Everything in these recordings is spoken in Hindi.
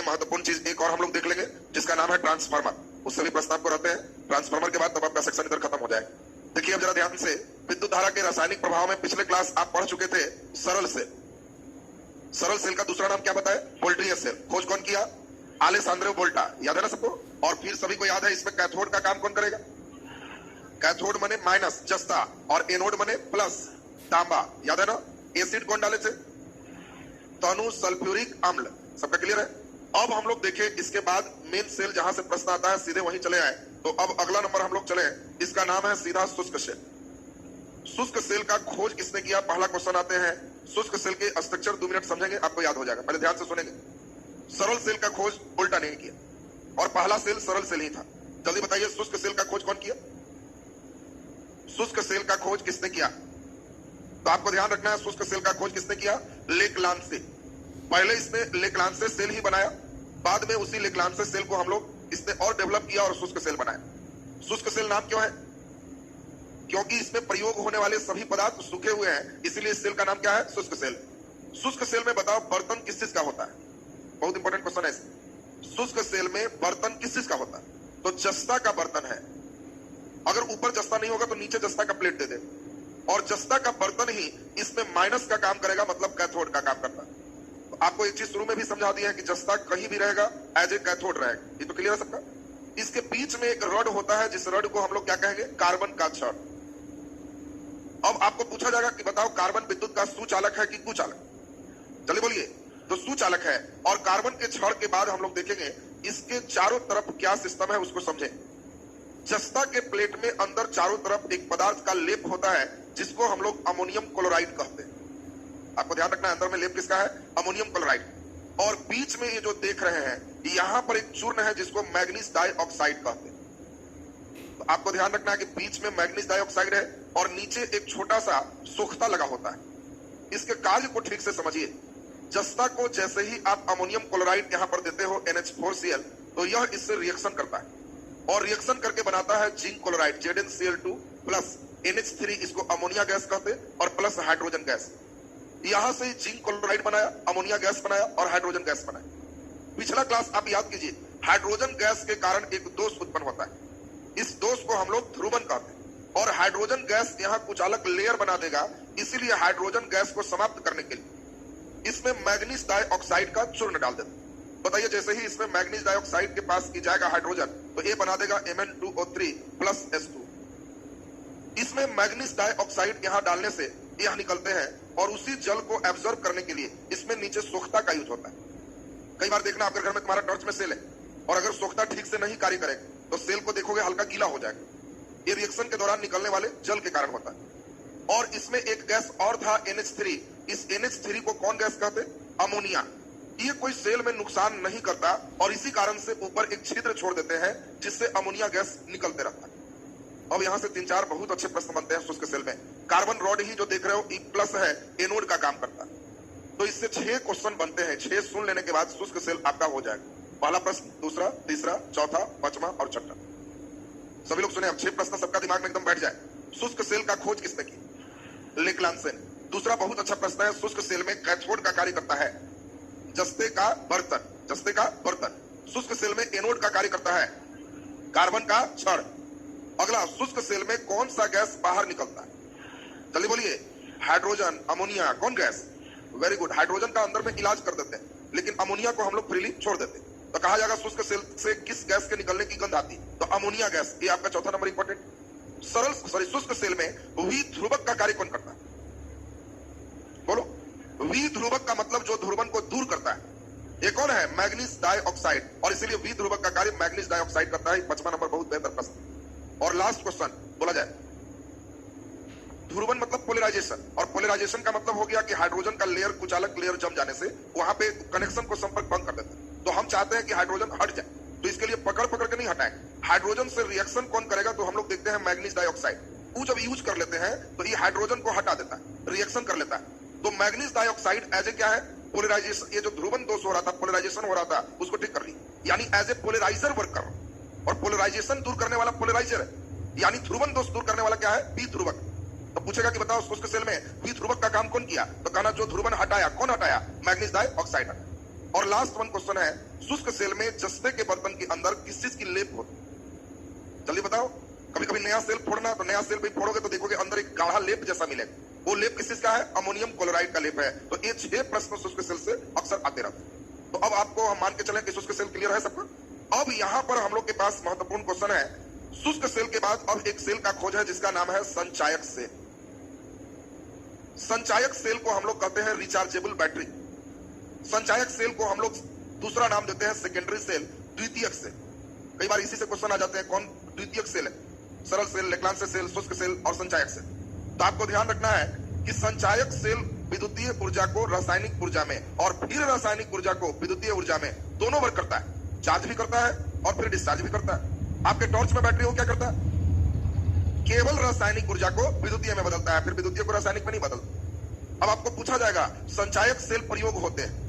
महत्वपूर्ण चीज एक और हम लोग देख लेंगे जिसका नाम है ट्रांसफार्मर। उससे भी प्रश्न आपको रहते हैं। ट्रांसफार्मर के बाद तब आपका सेक्शन इधर खत्म हो जाएगा। देखिए अब जरा ध्यान से, विद्युत धारा के रासायनिक प्रभाव में पिछले क्लास आप पढ़ चुके थे सरल सेल। सरल सेल का दूसरा नाम क्या बताए? Voltage cell. खोज कौन किया? अलेसांद्रो वोल्टा। याद है ना सबको? और फिर सभी को याद है इसमें कैथोड का काम कौन करेगा? कैथोड मने माइनस जस्ता और एनोड मने प्लस तांबा। याद है ना? एसिड कौन डाले थे? तनु सल्फ्यूरिक अम्ल। सबका क्लियर है? अब हम लोग देखें इसके बाद मेन सेल जहां से प्रश्न आता है सीधे वहीं चले आए। तो अब अगला नंबर हम लोग चले, इसका नाम है सीधा शुष्क सेल। शुष्क सेल का खोज किसने किया? पहला क्वेश्चन आते हैं शुष्क सेल के स्ट्रक्चर 2 मिनट समझेंगे, आपको याद हो जाएगा। पहले ध्यान से सुनेंगे। सरल सेल का खोज उल्टा नहीं किया और पहला सेल सरल सेल ही था। जल्दी बताइए शुष्क सेल का खोज कौन किया? शुष्क सेल का खोज किसने किया? तो आपको ध्यान रखना है शुष्क सेल का खोज किसने किया? लेक्लांसे। पहले इसने लेक्लांसे सेल ही बनाया, बाद में उसी लेक्लांसे सेल को हम लोग इसने और डेवलप किया और शुष्क सेल बनाया। शुष्क सेल नाम क्यों है? क्योंकि इसमें प्रयोग होने वाले सभी पदार्थ सूखे हुए हैं, इसीलिए इस सेल का नाम क्या है? शुष्क सेल। शुष्क सेल में बताओ बर्तन किस चीज का होता है? बहुत इंपॉर्टेंट क्वेश्चन है। शुष्क सेल में बर्तन किस चीज का होता है? तो जस्ता का बर्तन है। अगर ऊपर जस्ता नहीं होगा तो नीचे जस्ता का प्लेट दे दे, और जस्ता का बर्तन ही इसमें माइनस का काम करेगा, मतलब कैथोड का काम करता है। तो आपको एक चीज शुरू में भी समझा दिया है कि जस्ता कहीं भी रहेगा एज ए कैथोड रहेगा। ये तो क्लियर है सबका? इसके बीच में एक रड होता है जिस रड को हम लोग क्या कहेंगे? कार्बन का छड़। अब आपको पूछा जाएगा कि बताओ कार्बन विद्युत का सुचालक है कि कुचालक? चलिए बोलिए। तो सुचालक है। और कार्बन के छड़ के बाद हम लोग देखेंगे इसके चारों तरफ क्या सिस्टम है उसको समझें। जस्ता के प्लेट में अंदर चारों तरफ एक पदार्थ का लेप होता है जिसको हम लोग अमोनियम क्लोराइड कहते हैं। आपको ध्यान रखना है अंदर में लेप किसका है? Ammonium chloride. और बीच में ये जो देख रहे हैं यहां पर एक चूर्ण है जिसको मैग्नीज डाइऑक्साइड कहते हैं। तो आपको ध्यान रखना है कि बीच में मैग्नीज डाइऑक्साइड है और नीचे एक छोटा सा सोख्ता लगा होता है। इसके कार्य को ठीक से समझिए। जस्ता को जैसे ही आप अमोनियम क्लोराइड यहां पर देते हो NH4Cl, तो यह इससे रिएक्शन करता है और रिएक्शन करके बनाता है zinc chloride ZnCl2 plus NH3, इसको अमोनिया गैस कहते हैं, और प्लस हाइड्रोजन गैस। यहां से जिंक क्लोराइड बनाया, अमोनिया गैस बनाया और हाइड्रोजन गैस बनाया। पिछला क्लास आप याद कीजिए, हाइड्रोजन गैस के कारण एक दोष उत्पन्न होता है। इस दोष को हम लोग ध्रुवन कहते हैं और हाइड्रोजन गैस यहां कुचालक लेयर बना देगा। इसीलिए हाइड्रोजन गैस को समाप्त करने के लिए इसमें मैग्नीज डाइऑक्साइड का चूर्ण डाल देते हैं। बताइए जैसे ही इसमें मैग्नीज डाइऑक्साइड के पास की जाएगा हाइड्रोजन, तो ये बना देगा Mn2O3 प्लस H2। इसमें मैग्नीज डाइऑक्साइड यहां डालने से यह निकलते हैं और उसी जल को एब्जॉर्ब करने के लिए इसमें नीचे सोख्ता का यूज होता है। कई बार देखना आपके घर में तुम्हारा टॉर्च में सेल है और अगर सोख्ता ठीक से नहीं कार्य करेगा तो सेल को देखोगे हल्का गीला हो जाएगा। ये रिएक्शन के दौरान निकलने वाले जल के कारण होता है। और इसमें एक गैस और था NH3। इस NH3 को कौन गैस कहते? अमोनिया। ये कोई सेल में नुकसान नहीं करता और इसी कारण से ऊपर एक छिद्र छोड़ देते हैं जिससे अमोनिया गैस निकलते रहता है। अब यहां से 3-4 बहुत अच्छे प्रश्न बनते हैं शुष्क सेल में। कार्बन रॉड ही जो देख रहे हो E+ है, एनोड का काम करता है। तो इससे 6 क्वेश्चन बनते हैं। 6 सुन लेने के बाद शुष्क सेल आपका हो जाएगा। पहला प्रश्न, दूसरा, तीसरा, चौथा, पांचवा और छठा। सभी लोग सुने। अब 6 प्रश्न सबका दिमाग में एकदम बैठ जाए। शुष्क सेल का खोज किसने की? लेक्लांसे ने। दूसरा बहुत अच्छा प्रश्न है, शुष्क सेल में कैथोड का कार्य करता है जस्ते का बर्तन। जस्ते का बर्तन। शुष्क सेल में एनोड का कार्य करता है कार्बन का छड़। अगला, शुष्क सेल में कौन सा गैस बाहर निकलता है? जल्दी बोलिए। Hydrogen, ammonia. कौन गैस? Very good. हाइड्रोजन का अंदर में इलाज कर देते हैं लेकिन अमोनिया को हम लोग फ्रीली छोड़ देते हैं। तो कहा जाएगा शुष्क सेल से किस गैस के निकलने की गंध आती? तो अमोनिया गैस। ये आपका चौथा नंबर इंपॉर्टेंट। शुष्क सेल में द्विध्रुवक का कार्य कौन करता है? बोलो। द्विध्रुवक का मतलब जो ध्रुवन को दूर करता है। ये कौन है? Manganese dioxide. और इसीलिए द्विध्रुवक का कार्य मैग्नीज डाइऑक्साइड करता है। 5वां नंबर बहुत बेहतर प्रश्न। और लास्ट क्वेश्चन बोला जाए, ध्रुवन मतलब पोलराइजेशन, और पोलराइजेशन का मतलब हो गया कि हाइड्रोजन का लेयर कुचालक लेयर जम जाने से वहां पे कनेक्शन को संपर्क भंग कर देता है। तो हम चाहते हैं कि हाइड्रोजन हट जाए, तो इसके लिए पकड़ पकड़ के नहीं हटाएंगे। हाइड्रोजन से रिएक्शन कौन करेगा? तो हम लोग देखते हैं मैग्नीज डाइऑक्साइड। वो जब यूज कर लेते हैं तो ये हाइड्रोजन को हटा देता है, रिएक्शन कर लेता है। तो मैग्नीज डाइऑक्साइड एज ए क्या है? पोलराइजेशन। ये जो ध्रुवन दोष हो रहा था, पोलराइजेशन हो रहा था, उसको ठीक कर ली, यानी एज ए पोलराइजर वर्क कर रहा है। और पोलराइजेशन दूर करने वाला पोलराइजर है, यानी ध्रुवन दोष दूर करने वाला क्या है? द्विध्रुवक। तो पूछेगा कि बताओ शुष्क सेल में द्विध्रुवक का काम कौन किया? तो कहना जो ध्रुवन हटाया। कौन हटाया? Manganese dioxide. और लास्ट वन क्वेश्चन है, शुष्क सेल में जस्ते के बर्तन के अंदर किस चीज की लेप होती? जल्दी बताओ। कभी कभी नया सेल फोड़ना, तो नया सेल भी फोड़ोगे तो देखोगे अंदर एक गाढ़ा लेप जैसा मिलेगा। वो लेप किस चीज का है? अमोनियम क्लोराइड का लेप है। तो ये 6 प्रश्न शुष्क सेल से अक्सर आते रहते हैं। तो अब आपको हम मान के चलें कि शुष्क सेल क्लियर है सबका। अब यहां पर हम लोग के पास महत्वपूर्ण क्वेश्चन है, शुष्क सेल के बाद अब एक सेल का खोज है जिसका नाम है संचायक सेल। संचायक सेल को हम लोग कहते हैं रिचार्जेबल बैटरी। संचायक सेल को हम लोग दूसरा नाम देते हैं सेकेंडरी सेल, द्वितीयक सेल। कई बार इसी से क्वेश्चन आ जाते हैं, कौन द्वितीयक सेल है? सरल सेल, लेक्लांश सेल, शुष्क सेल और संचायक सेल। तो आपको ध्यान रखना है कि संचायक सेल विद्युतीय ऊर्जा को रासायनिक ऊर्जा में और फिर रासायनिक ऊर्जा को विद्युतीय ऊर्जा में दोनों वर्क करता है। चार्ज भी करता है और फिर डिस्चार्ज भी करता है। आपके टॉर्च में बैटरी हो क्या करता है? केवल रासायनिक ऊर्जा को विद्युतीय में बदलता है, फिर विद्युतीय को रासायनिक में नहीं बदलता। अब आपको पूछा जाएगा संचायक सेल प्रयोग होते हैं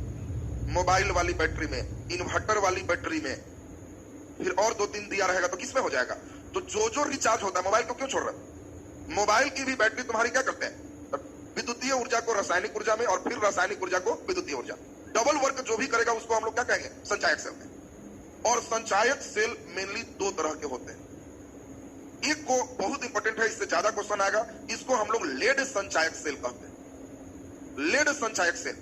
मोबाइल वाली बैटरी में, इन्वर्टर वाली बैटरी में, फिर और 2-3 दिया रहेगा तो किसमें हो जाएगा? तो जो रिचार्ज होता है, मोबाइल को क्यों छोड़ रहे हैं? मोबाइल की भी बैटरी तुम्हारी क्या करते हैं? विद्युतीय ऊर्जा को रासायनिक ऊर्जा में और फिर रासायनिक ऊर्जा को विद्युतीय ऊर्जा। डबल वर्क जो भी करेगा उसको हम लोग क्या कहेंगे? संचायक सेल में। और संचायक सेल मेनली 2 तरह के होते हैं। एक को बहुत इंपॉर्टेंट है, इससे ज्यादा क्वेश्चन आएगा, इसको हम लोग लेड संचायक सेल कहते हैं, लेड संचायक सेल।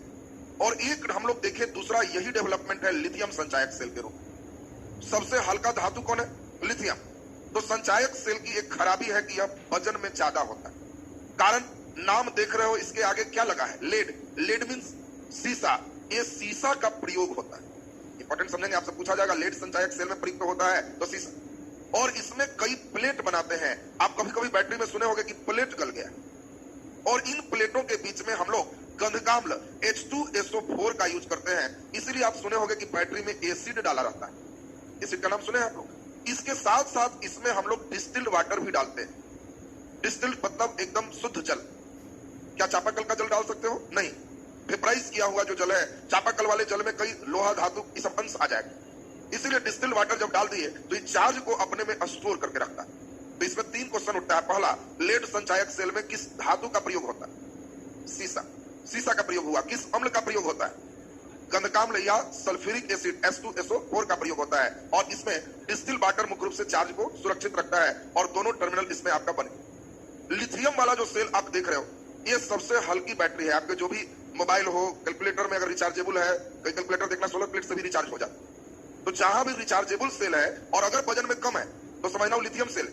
और एक हम लोग देखें दूसरा, यही डेवलपमेंट है लिथियम संचायक सेल के रूप। सबसे हल्का धातु कौन है? लिथियम। तो संचायक सेल की एक खराबी है कि यह वजन में ज्यादा होता है। कारण नाम देख रहे हो, इसके आगे क्या लगा है? लेड। लेड मींस सीसा। ये सीसा का प्रयोग होता है। इंपॉर्टेंट समझेंगे, आपसे पूछा जाएगा लेड संचायक सेल में प्रयुक्त होता है तो सीसा। और इसमें कई प्लेट बनाते हैं। आप कभी कभी बैटरी में सुने होंगे कि प्लेट गल गया, और इन प्लेटों के बीच में हम लोग गंधकाम्ल H2SO4 का यूज करते हैं। इसलिए आप सुने होंगे कि बैटरी में एसिड डाला रहता है। एसिड का नाम सुने हैं आप लोग? इसके साथ साथ इसमें हम लोग डिस्टिल्ड वाटर भी डालते हैं। डिस्टिल्ड मतलब एकदम शुद्ध जल। क्या चापाकल का जल डाल सकते हो? नहीं। वेपराइज किया हुआ जो जल है, चापाकल वाले जल में कई लोहा धातु की सब अंश आ जाएगा। इसीलिए डिस्टिल्ड वाटर जब डाल दिए तो इस चार्ज को अपने में स्टोर करके रखता है। तो इसमें 3 क्वेश्चन उठता है। पहला, लेड संचायक सेल में किस धातु का प्रयोग होता है? सीसा। सीसा का प्रयोग हुआ। किस अम्ल का प्रयोग होता है? गंधकाम्ल या सल्फ्यूरिक एसिड H2SO4 का प्रयोग होता है। और इसमें डिस्टिल्ड वाटर मुख्य रूप से चार्ज को सुरक्षित रखता है और दोनों टर्मिनल इसमें आपका बने। लिथियम वाला जो सेल आप देख रहे हो, ये सबसे हल्की बैटरी है। आपके जो भी मोबाइल हो, कैलकुलेटर में अगर रिचार्जेबल है, कई कैलकुलेटर देखना सोलर प्लेट से भी रिचार्ज हो जाता है। तो जहां भी रिचार्जेबल सेल है और अगर वजन में कम है तो समझना वो लिथियम सेल।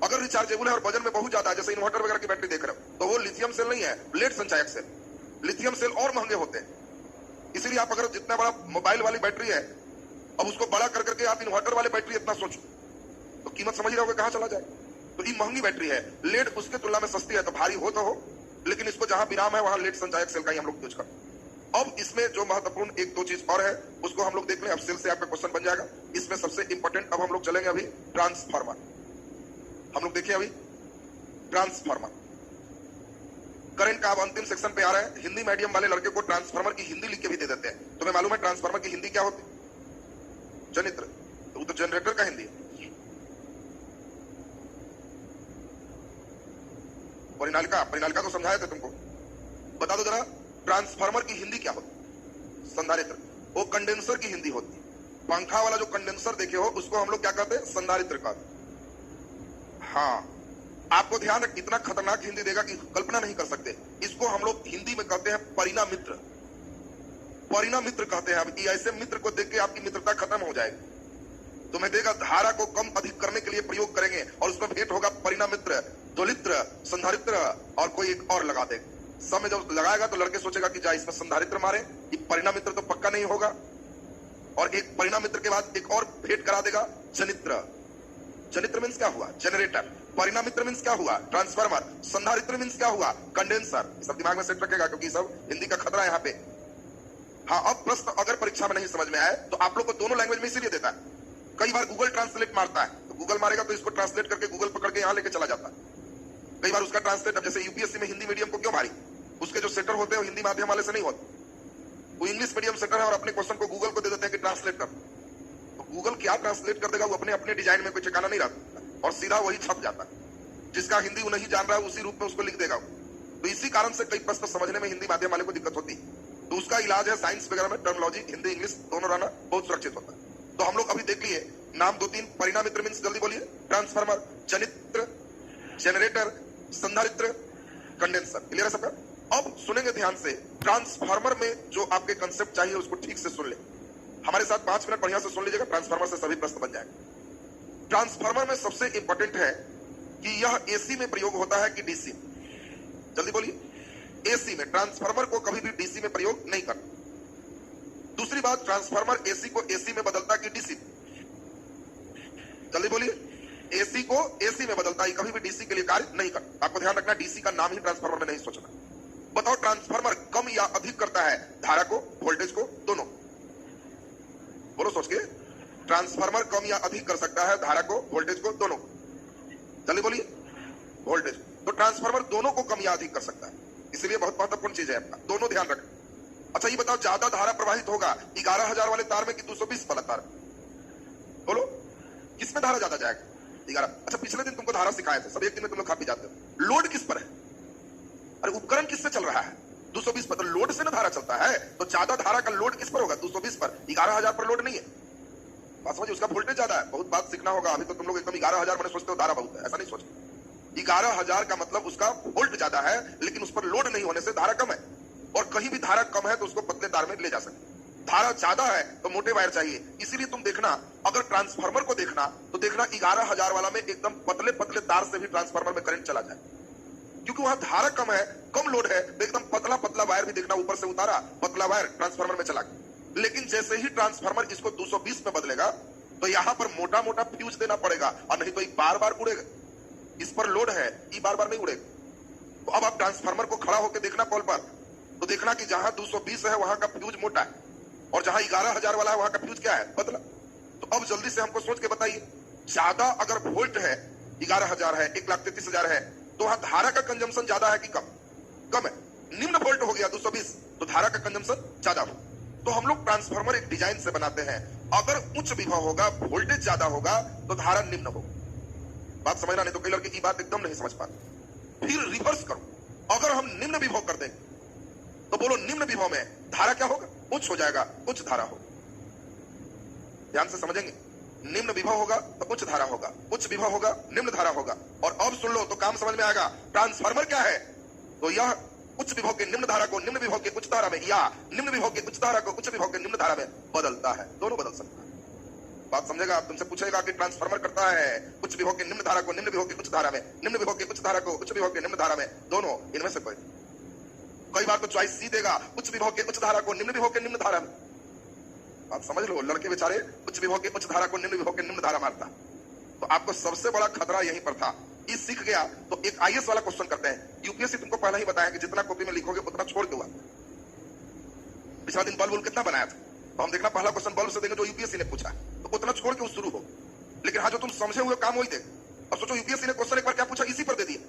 अगर रिचार्जेबल है और वजन में बहुत ज्यादा है, जैसे इन्वर्टर वगैरह की बैटरी देख रहे हो, तो वो लिथियम सेल नहीं है, लेड संचायक सेल। लिथियम सेल और महंगे होते हैं। इसीलिए आप अगर जितना बड़ा मोबाइल वाली बैटरी है, अब उसको बड़ा कर करके आप इन्वर्टर वाले बैटरी इतना सोचो तो कीमत समझ रहे हो कहां चला जाए। तो ये महंगी बैटरी है। लेड उसके तुलना में सस्ती है, तो भारी हो तो हो, लेकिन इसको जहां विराम है वहां लेड संचायक सेल का ही हम लोग यूज करते हैं। अब इसमें जो महत्वपूर्ण 1-2 चीज और है उसको हम लोग देख लें। अब सेल से आपका क्वेश्चन बन जाएगा। इसमें सबसे इंपॉर्टेंट अब हम लोग चलेंगे अभी ट्रांसफार्मर। हम लोग देखिए अभी ट्रांसफार्मर करंट का अब अंतिम सेक्शन पे आ रहा है। हिंदी मीडियम वाले लड़के को ट्रांसफार्मर की हिंदी लिख के भी दे देते हैं। तुम्हें मालूम है ट्रांसफार्मर की हिंदी क्या होती? जनित्र। तो वो तो जनरेटर का हिंदी है। परिनालिका, परिनालिका तो समझाए थे तुमको। बता दो जरा, ट्रांसफार्मर की हिंदी क्या होती? संधारित्र। वो कंडेंसर की हिंदी होती है। पंखा वाला जो कंडेंसर देखे हो उसको हम लोग क्या कहते हैं? संधारित्र कहते हैं। हाँ, आपको ध्यान रख, इतना खतरनाक हिंदी देगा कि कल्पना नहीं कर सकते। इसको हम लोग हिंदी में कहते हैं परिणामित्र। परिणामित्र कहते हैं। अब ऐसे मित्र को देख के आपकी मित्रता खत्म हो जाएगी। तुम्हें देगा धारा को कम अधिक करने के लिए प्रयोग करेंगे और उसमें भेंट होगा परिणामित्र, दोलित्र, संधारित्र और कोई एक और लगा देगा। सब में जब लगाएगा तो लड़के सोचेगा कि जा इसमें संधारित्र मारे, ये परिणामित्र तो पक्का नहीं होगा। और एक परिणामित्र के बाद एक और भेंट करा देगा जनित्र। जनित्र मींस क्या हुआ? जनरेटर। परिणामित्र मींस क्या हुआ? ट्रांसफार्मर। संधारित्र मींस क्या हुआ? कंडेंसर। सब दिमाग में सेट रखेगा क्योंकि सब हिंदी का खतरा है यहाँ पे। हाँ, अब प्रश्न अगर परीक्षा में नहीं समझ में आए तो आप लोग को दोनों लैंग्वेज में इसीलिए देता है। कई बार गूगल ट्रांसलेट मारता है, तो गूगल मारेगा तो इसको ट्रांसलेट करके गूगल पकड़ के यहाँ लेके चला जाता है। कई बार उसका ट्रांसलेट, अब जैसे यूपीएससी में हिंदी मीडियम को क्यों मारी? उसके जो सेटर होते हैं वो हिंदी माध्यम वाले से नहीं होते, वो इंग्लिश मीडियम सेटर है और अपने क्वेश्चन को गूगल को दे देते हैं कि ट्रांसलेट कर। तो गूगल क्या ट्रांसलेट कर देगा? वो अपने अपने डिजाइन में कोई ठिकाना नहीं रखता और सीधा वही छप जाता है। जिसका हिंदी वो नहीं जान रहा है उसी रूप में उसको लिख देगा। तो इसी कारण से कई प्रश्न समझने में हिंदी माध्यम वाले को दिक्कत होती है। तो उसका इलाज है साइंस वगैरह में टर्मिनोलॉजी हिंदी इंग्लिश दोनों रहना बहुत सुरक्षित होता है। तो हम लोग अभी देख लिए नाम 2-3 परिणामित्र मीन्स जल्दी बोलिए, ट्रांसफार्मर, जनित्र, जनरेटर, संधारित्र, कंडेंसर। क्लियर है सबका? अब सुनेंगे ध्यान से, ट्रांसफार्मर में जो आपके कंसेप्ट चाहिए उसको ठीक से सुन ले। हमारे साथ 5 मिनट बढ़िया से सुन लीजिएगा, ट्रांसफार्मर से सभी प्रश्न बन जाएंगे। ट्रांसफार्मर में सबसे इंपॉर्टेंट है कि यह एसी में प्रयोग होता है कि डीसी। जल्दी बोलिए, एसी में। ट्रांसफार्मर को कभी भी डीसी में प्रयोग नहीं करना। दूसरी बात, ट्रांसफार्मर एसी को एसी में बदलता कि डीसी। जल्दी बोलिए, एसी को एसी में बदलता है, कभी भी डीसी के लिए कार्य नहीं करता। आपको ध्यान रखना, डीसी का नाम ही ट्रांसफार्मर में नहीं सोचना। बताओ, ट्रांसफार्मर कम या अधिक करता है धारा को, वोल्टेज को, दोनों? बोलो सोच के, ट्रांसफार्मर कम या अधिक कर सकता है धारा को, वोल्टेज को, दोनों? जल्दी बोलिए, वोल्टेज। तो ट्रांसफार्मर दोनों को कम या अधिक कर सकता है, इसलिए बहुत महत्वपूर्ण चीज है आपका, दोनों ध्यान रखें। अच्छा ये बताओ, ज्यादा धारा प्रवाहित होगा 11,000 वाले तार में कि 220 वाला तार? बोलो, किसमें धारा ज्यादा जाएगा? 11। अच्छा, पिछले दिन तुमको धारा सिखाए थे, सब एक दिन में तुम लोग खा पी जाते हो। लोड किस पर है? अरे उपकरण किससे चल रहा है? 220 पर। तो लोड से ना धारा चलता है, तो ज्यादा धारा का लोड किस पर होगा? 220 पर। 11,000 पर लोड नहीं है। बात समझिए, उसका वोल्टेज ज्यादा है। बहुत बात सीखना होगा, अभी तो तुम लोग एकदम 11,000 मैंने सोचते हो धारा बहुत है, ऐसा नहीं सोचते। 11,000 का मतलब उसका वोल्ट ज्यादा है, लेकिन उस पर लोड नहीं होने से धारा कम है। और कहीं भी धारा कम है तो उसको पतले तार में ले जा सकते। धारा ज्यादा है तो मोटे वायर चाहिए। इसीलिए तुम देखना, अगर ट्रांसफार्मर को देखना तो देखना 11,000 वाला में एकदम पतले पतले तार से भी ट्रांसफार्मर में करंट चला जाए, क्योंकि वहां धारा कम है, कम लोड है, तो एकदम पतला पतला वायर भी देखना, ऊपर से उतारा पतला वायर ट्रांसफार्मर में चला गया। लेकिन जैसे ही ट्रांसफार्मर इसको 220 में बदलेगा तो यहां पर मोटा मोटा फ्यूज देना पड़ेगा, और नहीं तो ये बार बार उड़ेगा। इस पर लोड है, ये बार बार नहीं उड़ेगा। तो अब आप ट्रांसफार्मर को खड़ा होकर देखना कॉल पर, तो देखना कि जहां 220 है वहां का फ्यूज मोटा है, और जहां 11,000 वाला है वहां का फ्यूज क्या है? पतला। तो अब जल्दी से हमको सोच के बताइए, ज्यादा अगर वोल्ट है, 11,000 है, 1,33,000 है, तो वहां धारा का कंजम्पशन ज्यादा है कि कम? कम है। निम्न वोल्ट हो गया 220, तो धारा का कंजम्पशन ज्यादा हो। तो हम लोग ट्रांसफार्मर एक डिजाइन से बनाते हैं, अगर उच्च विभव होगा, वोल्टेज ज्यादा होगा, तो धारा निम्न होगा। बात समझना, नहीं तो कई लड़के की बात एकदम नहीं समझ पाते। फिर रिवर्स करो, अगर हम निम्न विभव कर देंगे तो बोलो निम्न विभव में धारा क्या होगा? उच्च हो जाएगा, उच्च धारा होगा। ध्यान से समझेंगे, निम्न विभव होगा तो उच्च धारा होगा, उच्च विभव होगा निम्न धारा होगा। और अब सुन लो तो काम समझ में आएगा। ट्रांसफार्मर क्या है? तो यह उच्च विभव के निम्न धारा को निम्न विभव के उच्च धारा में, या निम्न विभव के उच्च धारा को उच्च विभव के निम्न धारा में बदलता है। दोनों बदल सकता है। बात समझेगा? आप तुमसे पूछेगा कि ट्रांसफार्मर करता है उच्च विभव के निम्न धारा को निम्न विभव के उच्च धारा में, निम्न विभव के उच्च धारा को उच्च विभव के निम्न धारा में, दोनों इनमें से कोई। कई बार तो चॉइस सी देगा, उच्च विभव के उच्च धारा को निम्न विभव के निम्न धारा में। बात समझ लो, लड़के बेचारे उच्च विभव के उच्च धारा को निम्न विभव के निम्न धारा मारता। तो आपको सबसे बड़ा खतरा यहीं पर था। ये सीख गया तो एक आईएएस वाला क्वेश्चन करते हैं। यूपीएससी तुमको पहले ही बताया कि जितना कॉपी में लिखोगे उतना छोड़ के हुआ। पिछला दिन बल्ब कितना बनाया था, तो हम देखना पहला क्वेश्चन बल्ब से देंगे जो यूपीएससी ने पूछा, तो उतना छोड़ के शुरू हो। लेकिन हाँ, जो तुम समझे हुए काम वही देख। अब सोचो यूपीएससी ने क्वेश्चन एक बार क्या पूछा, इसी पर दे दिया।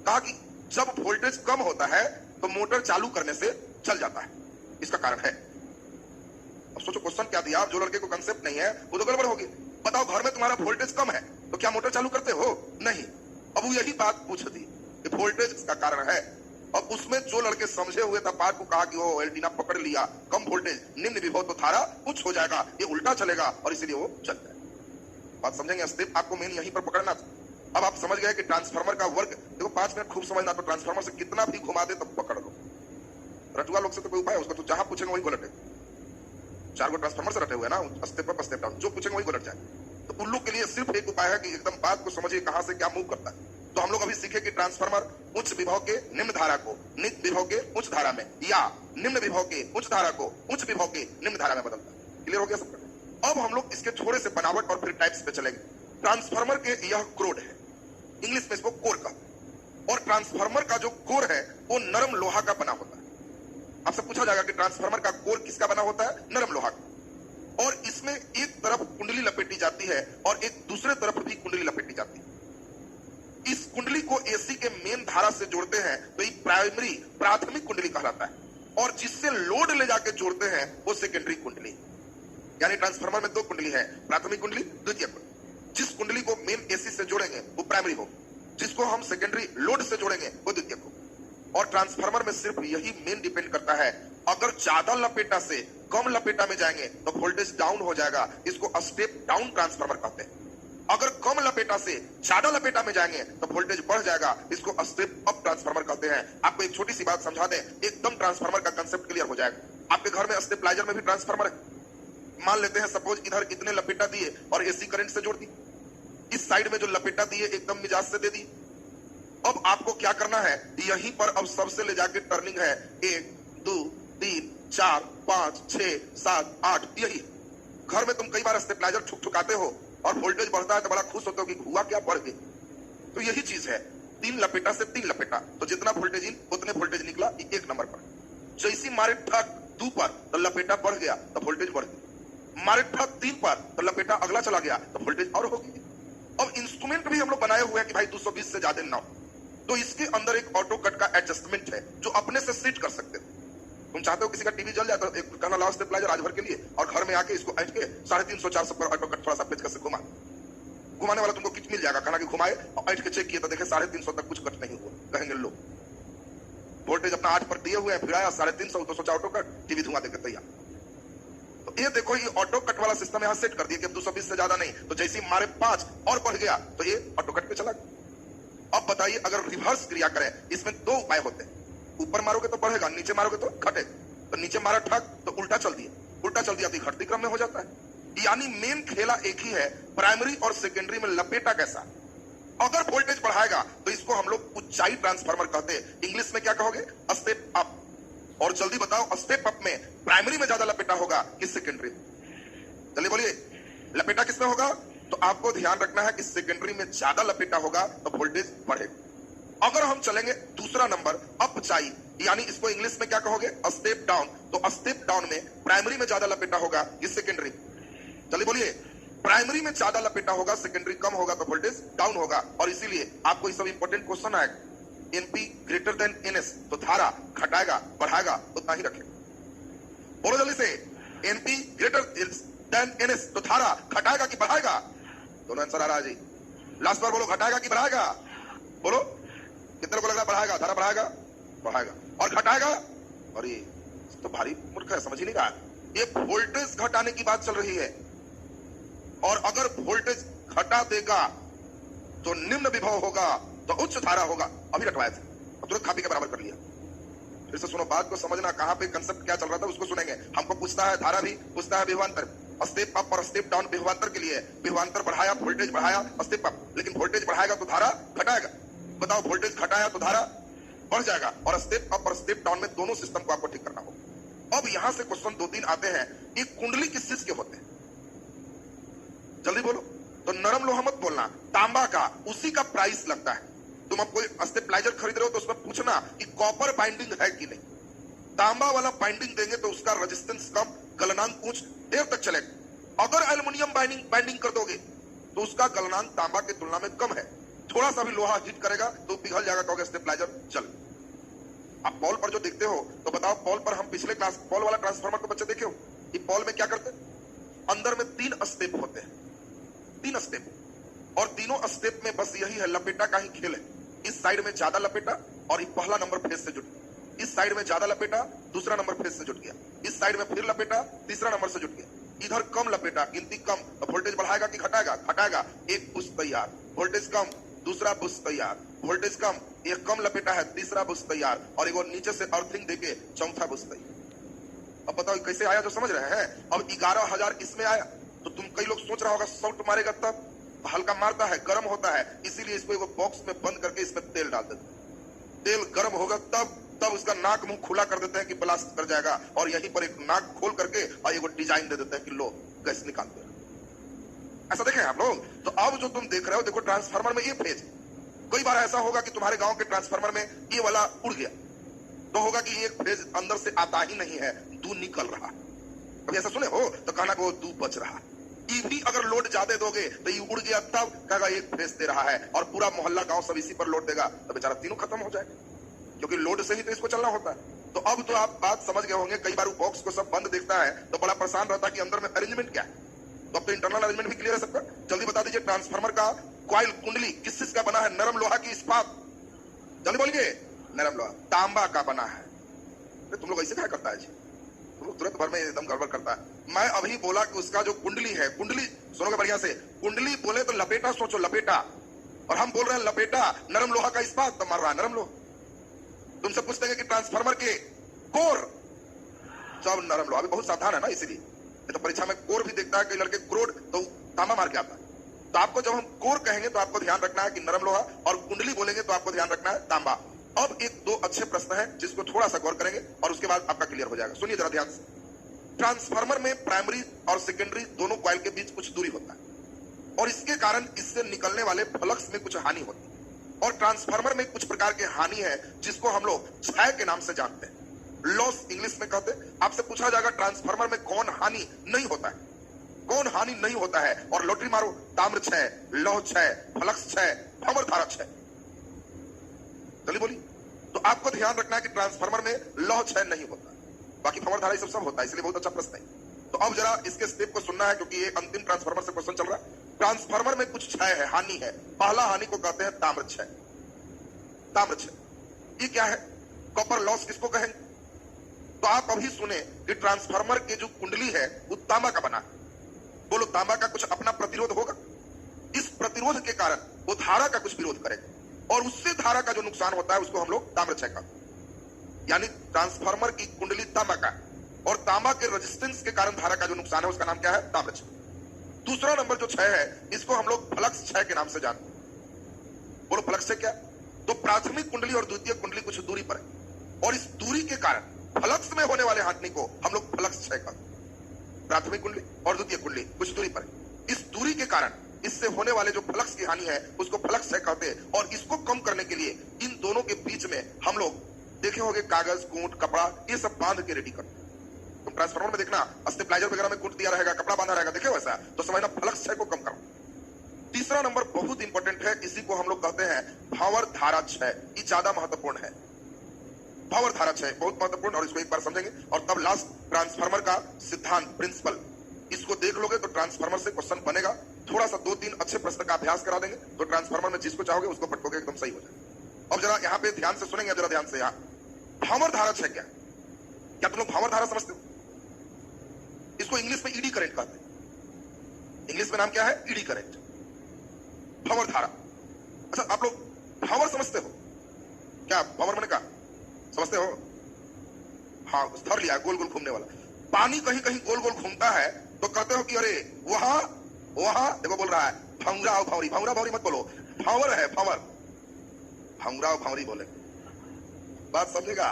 कहा कि जब वोल्टेज कम होता है तो मोटर चालू करने से चल जाता है, इसका कारण है। अब सोचो क्वेश्चन क्या दिया, जो लड़के को कंसेप्ट नहीं है वो तो गड़बड़ होगी। बताओ, घर में तुम्हारा वोल्टेज कम है तो क्या मोटर चालू करते हो? नहीं। अब वो यही बात पूछ दी कि वोल्टेज इसका कारण है। अब उसमें जो लड़के समझे हुए था पार्ट को कहा कि वो एंटीना पकड़ लिया, कम वोल्टेज निम्न विभव तो धारा उच्च हो जाएगा, ये उल्टा चलेगा और इसीलिए वो चल जाएगा। बात समझेंगे? स्टेप आपको मेन यहीं पर पकड़ना था। अब आप समझ गए कि ट्रांसफार्मर का वर्क देखो, 5 मिनट खूब समझना। तो ट्रांसफार्मर से कितना भी घुमा दे तब पकड़ लो। रजुआ लोग से तो कोई उपाय है उसका, तो जहां पूछेंगे वही गलत है। 4 गो ट्रांसफार्मर से रटे हुए ना, स्टेप अप स्टेप डाउन, जो पूछेंगे वही गलत जाए। तो उन लोग के लिए सिर्फ एक उपाय है कि एकदम बात को समझिए कहां से क्या मूव करता है। तो हम लोग अभी सीखे कि ट्रांसफार्मर उच्च विभव के निम्न धारा को निम्न विभव के उच्च धारा में, या निम्न विभव के उच्च धारा को उच्च विभव के निम्न धारा में बदलता है। क्लियर हो गया सबका? अब हम लोग इसके थोड़े से बनावट और फिर टाइप्स पे चलेंगे। ट्रांसफार्मर के यह क्रोड है, इंग्लिश में इसको कोर का। और ट्रांसफार्मर का जो कोर है वो नरम लोहा का बना होता है। आपसे पूछा जाएगा कि ट्रांसफार्मर का कोर किसका बना होता है? नरम लोहा का। और इसमें एक तरफ कुंडली लपेटी जाती है और एक दूसरे तरफ भी कुंडली लपेटी जाती है। इस कुंडली को एसी के मेन धारा से जोड़ते हैं तो ये प्राथमिक कुंडली कहलाता है, और जिससे लोड ले जाके जोड़ते हैं वो सेकेंडरी कुंडली। यानी ट्रांसफार्मर में 2 कुंडली है, प्राथमिक कुंडली, द्वितीय कुंडली। जिस कुंडली को मेन एसी से जोड़ेंगे वो प्राइमरी हो, जिसको हम सेकेंडरी लोड से जोड़ेंगे वो द्वितीय हो। और ट्रांसफार्मर में सिर्फ यही मेन डिपेंड करता है अगर ज्यादा लपेटा से कम लपेटा में जाएंगे तो वोल्टेज डाउन हो जाएगा, इसको स्टेप डाउन ट्रांसफार्मर कहते हैं। अगर कम लपेटा से ज्यादा लपेटा में जाएंगे तो वोल्टेज बढ़ जाएगा, इसको स्टेप अप ट्रांसफार्मर कहते हैं। आपको एक छोटी सी बात समझा दें, एकदम ट्रांसफार्मर का कंसेप्ट क्लियर हो जाएगा। आपके घर में स्टेबलाइजर में भी ट्रांसफार्मर है, मान लेते हैं सपोज इधर इतने लपेटा दिए और एसी करंट से जोड़ दी, इस साइड में जो लपेटा दिए एकदम मिजाज से दे दी। अब आपको क्या करना है, यहीं पर अब सबसे ले जाके टर्निंग है 1 2 3 4 5 6 7 8, यही घर में तुम कई बार स्टेबलाइजर ठुकाते हो और वोल्टेज बढ़ता है तो बड़ा खुश होते हो कि हुआ क्या, बढ़ गई। तो यही चीज है, 3 लपेटा से 3 लपेटा, तो जितना वोल्टेज इन उतने वोल्टेज निकला 1 नंबर पर। जैसी मारे ठक 2 पर तो लपेटा बढ़ गया तो वोल्टेज बढ़ गई, मारे ठक 3 पर तो लपेटा अगला चला गया तो वोल्टेज और होगी। अब इंस्ट्रूमेंट भी हम लोग बनाए हुए हैं कि भाई 220 से ज्यादा ना हो, तो इसके अंदर एक ऑटो कट का एडजस्टमेंट है जो अपने से सेट कर सकते हो। तुम चाहते हो किसी का टीवी जल जाए तो एक कहना लाओ स्टेबलाइजर आज भर के लिए, और घर में आके इसको ऐंठ के 350 400 पर ऑटो कट थोड़ा सा पेचकस से घुमाने वाला तुमको किट मिल जाएगा, कहना कि घुमाए और ऐंठ के चेक किए तो देखे 350 तक कुछ कट नहीं हुआ, कहेंगे लो वोल्टेज अपना 8 पर दिए हुए हैं, फिर आया 350 तो सोचा ऑटो कट, टीवी धुआं देकर तैयार। तो ये देखो, ये ऑटो कट वाला सिस्टम यहाँ सेट कर दिया कि अब 220 से ज्यादा नहीं, तो जैसे मारे 5 और बढ़ गया तो ये ऑटो कट पे चला गया। अब बताइए अगर रिवर्स क्रिया करें, इसमें 2 उपाय होते हैं, ऊपर मारोगे तो बढ़ेगा, नीचे मारोगे तो घटेगा। तो नीचे मारा ठक तो उल्टा चल दिया तो घटती क्रम में हो जाता है। यानी मेन खेला एक ही है, प्राइमरी और सेकेंडरी में लपेटा कैसा। अगर वोल्टेज बढ़ाएगा तो इसको हम लोग ऊंचाई ट्रांसफार्मर कहते हैं, इंग्लिश में क्या कहोगे, स्टेप अप। और जल्दी बताओ, स्टेप अप में प्राइमरी में ज्यादा लपेटा होगा कि सेकेंडरी? जल्दी बोलिए, लपेटा किसमें होगा? तो आपको ध्यान रखना है कि सेकेंडरी में ज्यादा लपेटा होगा तो वोल्टेज बढ़ेगा। अगर हम चलेंगे दूसरा नंबर, अपचाई, यानी इसको इंग्लिश में क्या कहोगे, स्टेप डाउन, तो स्टेप डाउन में प्राइमरी में ज्यादा लपेटा होगा कि सेकेंडरी? चलिए बोलिए, प्राइमरी में ज्यादा लपेटा होगा, सेकेंडरी कम होगा तो वोल्टेज डाउन होगा। और इसीलिए आपको ये सब इंपॉर्टेंट क्वेश्चन आएगा, एनपी ग्रेटर देन एनएस, तो धारा घटाएगा बढ़ाएगा उतना ही रखेगा। बोलो जल्दी से, एनपी ग्रेटर देन एनएस, तो धारा घटाएगा कि बढ़ाएगा? दोनों आंसर आ रहा है जी, लास्ट बार बोलो, घटाएगा कि बढ़ाएगा? बोलो, कितने को लग रहा है बढ़ाएगा? धारा बढ़ाएगा, बढ़ाएगा। और घटाएगा, और ये तो भारी मूर्ख है, समझ ही नहीं रहा। ये वोल्टेज घटाने की बात चल रही है, और अगर वोल्टेज घटा देगा तो निम्न विभव होगा तो उच्च धारा होगा। अभी रखवाए थे, अब तुरंत खापी के बराबर कर लिया। फिर से सुनो, बात को समझना, कहां पे कंसेप्ट क्या चल रहा था उसको सुनेंगे। हमको पूछता है धारा भी, पूछता है विभवांतर। स्टेप अप और स्टेप डाउन विभवांतर के लिए, विभवांतर बढ़ाया वोल्टेज बढ़ाया स्टेप अप, लेकिन वोल्टेज बढ़ाएगा तो धारा घटाएगा। बताओ, वोल्टेज घटाया तो धारा बढ़ जाएगा, और स्टेप अप और स्टेप डाउन में दोनों सिस्टम को आपको ठीक करना होगा। अब यहां से क्वेश्चन 2-3 आते हैं, ये कुंडली किस चीज के होते हैं? जल्दी बोलो। तो नरम लोहा मत बोलना, तांबा का, उसी का प्राइस लगता है। तुम अब कोई स्टेबलाइजर खरीद रहे हो तो उसमें पूछना कि कॉपर बाइंडिंग है कि नहीं। तांबा वाला बाइंडिंग देंगे तो उसका रेजिस्टेंस कम, गलनांक उच्च, देर तक चलेगा। अगर एल्युमिनियम बाइंडिंग कर दोगे तो उसका गलनांक तांबा की तुलना में कम है। थोड़ा सा भी लोहा हिट करेगा तो पिघल जाएगा, कहोगे स्टेबलाइजर चल। आप पॉल पर जो देखते हो, तो बताओ, पॉल पर हम पिछले क्लास पॉल वाला ट्रांसफार्मर को बच्चे देखे हो, कि पॉल में क्या करते हैं? अंदर में 3 स्टेप होते हैं, 3 स्टेप, और तीनों स्टेप में बस यही है, लपेटा का ही खेल है। इस साइड में ज्यादा लपेटा और ये पहला नंबर फेस से जुट गया, इस साइड में ज्यादा लपेटा दूसरा नंबर फेस से जुट गया, इस साइड में फिर लपेटा तीसरा नंबर से जुट गया। इधर कम लपेटा, गिनती कम, तो वोल्टेज बढ़ाएगा कि घटाएगा? घटाएगा। एक बुश तैयार, वोल्टेज कम, दूसरा बुश तैयार, वोल्टेज कम, एक कम लपेटा है, तीसरा बुश तैयार, और एक नीचे से अर्थिंग देके चौथा बुश तैयार। अब बताओ कैसे आया, जो समझ रहे हैं? अब 11,000 इसमें आया, तो तुम कई लोग सोच रहा होगा शॉर्ट मारेगा तब, हल्का मारता है, गर्म होता है, इसीलिए इसको एक बॉक्स में बंद करके इसमें तेल डाल देते हैं। तेल गर्म होगा तब उसका नाक मुंह खुला कर देते हैं कि ब्लास्ट कर जाएगा, और यहीं पर एक नाक खोल करके और एक डिजाइन दे देते हैं कि लो गैस निकालते हैं। ऐसा देखें आप लोग। तो अब जो तुम देख रहे हो, देखो ट्रांसफार्मर में ये फेज, कई बार ऐसा होगा कि तुम्हारे गांव के ट्रांसफार्मर में ये वाला उड़ गया, तो होगा कि एक फेज अंदर से आता ही नहीं है, दूध निकल रहा। कभी ऐसा सुने हो तो कहना को दूध बच रहा। भी अगर लोड ज्यादा दोगे तो ये उड़ गया, तब कहेगा एक फेज दे रहा है, और पूरा मोहल्ला गांव सब इसी पर लोड देगा, तो बेचारा तीनों खत्म हो जाएगा, क्योंकि लोड से ही तो इसको चलना होता है। तो अब तो आप बात समझ गए होंगे। कई बार वो बॉक्स को सब बंद देखता है तो बड़ा परेशान रहता है कि अंदर में अरेंजमेंट क्या है। तो अब तो इंटरनल अरेंजमेंट भी क्लियर है सबका। जल्दी बता दीजिए, ट्रांसफार्मर का कॉइल कुंडली किस चीज का बना है? नरम लोहा की इस्पात? जल्दी बोलिए, नरम लोहा, तांबा का बना है। तुम लोग ऐसे क्या करता है जी, तुम लोग तुरंत भर में एकदम गड़बड़ करता है। मैं अभी बोला कि उसका जो कुंडली है, कुंडली सुनोगे बढ़िया से, कुंडली बोले तो लपेटा सोचो, लपेटा, और हम बोल रहे हैं लपेटा नरम लोहा का इस्पात तो मार रहा है नरम लोहा। तुमसे पूछते हैं कि ट्रांसफार्मर के कोर, सब नरम लोहा, अभी बहुत सावधान है ना, इसीलिए तो परीक्षा में कोर भी देखता है कि लड़के क्रोड तो तांबा मार के आता है। तो आपको जब हम कोर कहेंगे तो आपको ध्यान रखना है कि नरम लोहा, और कुंडली बोलेंगे तो आपको ध्यान रखना है तांबा। अब एक दो अच्छे प्रश्न हैं जिसको थोड़ा सा गौर करेंगे और उसके बाद आपका क्लियर हो जाएगा। सुनिए जरा ध्यान से। ट्रांसफार्मर में प्राइमरी और सेकेंडरी दोनों कॉइल के बीच कुछ दूरी होता है और इसके कारण इससे निकलने वाले फ्लक्स में कुछ हानि होती है। और ट्रांसफार्मर में कुछ प्रकार के हानि है जिसको हम लोग क्षय के नाम से जानते हैं, लॉस इंग्लिश में कहते हैं। आपसे पूछा जाएगा ट्रांसफार्मर में कौन हानि नहीं होता है, कौन हानि नहीं होता है, और लॉटरी मारो, ताम्र क्षय, लौह क्षय, फ्लक्स क्षय, भंवर धारा क्षय। चलिए बोली। तो आपको ध्यान रखना है कि ट्रांसफार्मर में लौह क्षय नहीं होता, बाकी भंवर धारा सब होता है, इसलिए बहुत अच्छा प्रश्न है। तो अब जरा इसके स्टेप को सुनना है क्योंकि ये अंतिम ट्रांसफार्मर से क्वेश्चन चल रहा है। ट्रांसफार्मर में कुछ क्षय है, हानि है। पहला हानि को कहते हैं ताम्र क्षय। ताम्र क्षय ये क्या है? कॉपर लॉस किसको कहेंगे? तो आप अभी सुने कि ट्रांसफार्मर के जो कुंडली है वो तांबा का बना है। बोलो तांबा का कुछ अपना प्रतिरोध होगा, इस प्रतिरोध के कारण वो धारा का कुछ विरोध करेगा और उससे धारा का जो नुकसान होता है उसको हम लोग ताम्र क्षय कहते हैं। यानी ट्रांसफार्मर की कुंडली तांबा का और तांबा के रेजिस्टेंस के कारण धारा का जो नुकसान है उसका नाम क्या है? ताम्र क्षय। दूसरा नंबर जो क्षय है इसको हम लोग फ्लक्स क्षय के नाम से जानते हैं। बोलो फ्लक्स से क्या? तो प्राथमिक कुंडली और द्वितीय कुंडली कुछ दूरी पर है और इस दूरी के कारण फ्लक्स में होने वाले हानि को हम लोग फ्लक्स क्षय कहते हैं। प्राथमिक कुंडली और द्वितीय कुंडली कुछ दूरी पर है, इस दूरी के कारण इससे होने वाले जो फ्लक्स की हानि है उसको फ्लक्स क्षय कहते हैं। और इसको कम करने के लिए इन दोनों के बीच में हम लोग देखे होंगे कागज, कूट, कपड़ा, ये सब बांध के रेडी करते हैं। तुम ट्रांसफार्मर में देखना स्टेबलाइजर वगैरह में कूट दिया रहेगा, कपड़ा बांधा रहेगा, देखे वैसा, तो समझना फ्लक्स क्षय को कम करो। तीसरा नंबर बहुत इंपॉर्टेंट है, इसी को हम लोग कहते हैं भंवर धारा क्षय। ये ज्यादा महत्वपूर्ण है, भंवर धारा क्षय बहुत महत्वपूर्ण, और इसको एक बार समझेंगे और तब लास्ट ट्रांसफार्मर का सिद्धांत, प्रिंसिपल, इसको देख लोगे तो ट्रांसफार्मर से क्वेश्चन बनेगा। थोड़ा सा 2-3 अच्छे प्रश्न का अभ्यास करा देंगे तो ट्रांसफार्मर में जिसको चाहोगे उसको पटकोगे, एकदम सही हो जाएगा। अब जरा यहाँ पे ध्यान से सुनेंगे, जरा ध्यान से। यहाँ भंवर धारा क्षय क्या? क्या तुम लोग भंवर धारा समझते हो? इसको इंग्लिश में ईडी करंट कहते हैं। इंग्लिश में नाम क्या है? ईडी करंट, भंवर धारा। अच्छा आप लोग भंवर समझते हो क्या? भंवर मैंने कहा समझते हो? हाँ, स्थर लिया, गोल गोल घूमने वाला। पानी कहीं कहीं गोल गोल घूमता है तो कहते हो कि अरे वहां वहां देखो बोल रहा है भंवरा और भंवरी। भंवरा भंवरी मत बोलो, भंवर है भंवर, भंवरा और भंवरी बोले, बात समझेगा?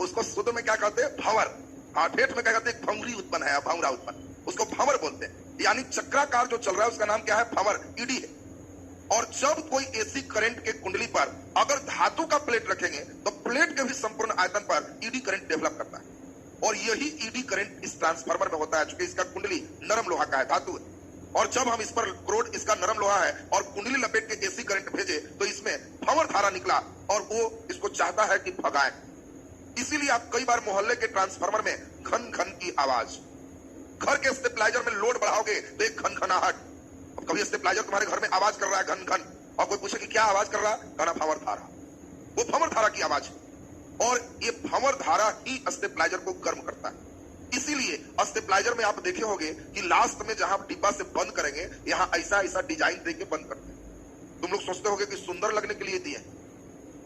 उसको शुद्ध में क्या कहते हैं? भंवर। हाँ, ठेठ में क्या कहते हैं? भंवरी उत्पन्न है, भंवरा उत्पन्न, उसको भंवर बोलते हैं। यानी चक्राकार जो चल रहा है उसका नाम क्या है? भंवर, ईडी है। और जब कोई एसी करंट के कुंडली पर अगर धातु का प्लेट रखेंगे तो प्लेट के भी संपूर्ण आयतन पर ईडी करंट डेवलप करता है, और यही ईडी करंट इस ट्रांसफार्मर में होता है, क्योंकि इसका कुंडली नरम लोहा का है, धातु है। और जब हम इस पर क्रोड, इसका नरम लोहा है, और कुंडली लपेट के एसी करंट भेजे तो इसमें भंवर धारा निकला और वो इसको चाहता है कि भगाए। इसीलिए आप कई बार मोहल्ले के ट्रांसफार्मर में घन घन की आवाज, घर के स्टेबलाइजर में लोड बढ़ाओगे तो एक घनघनाहट। अब कभी स्टेबलाइजर तुम्हारे घर में आवाज कर रहा है घन घन, और कोई पूछे कि क्या आवाज कर रहा है, कहना भंवर धारा, वो भंवर धारा की आवाज है। और ये भंवर धारा ही स्टेबलाइजर को गर्म करता है। इसीलिए स्टेबलाइजर में आप देखे होंगे कि लास्ट में जहां डिब्बा से बंद करेंगे यहां ऐसा ऐसा डिजाइन देके बंद करते हैं। तुम लोग सोचते होगे कि सुंदर लगने के लिए दिए,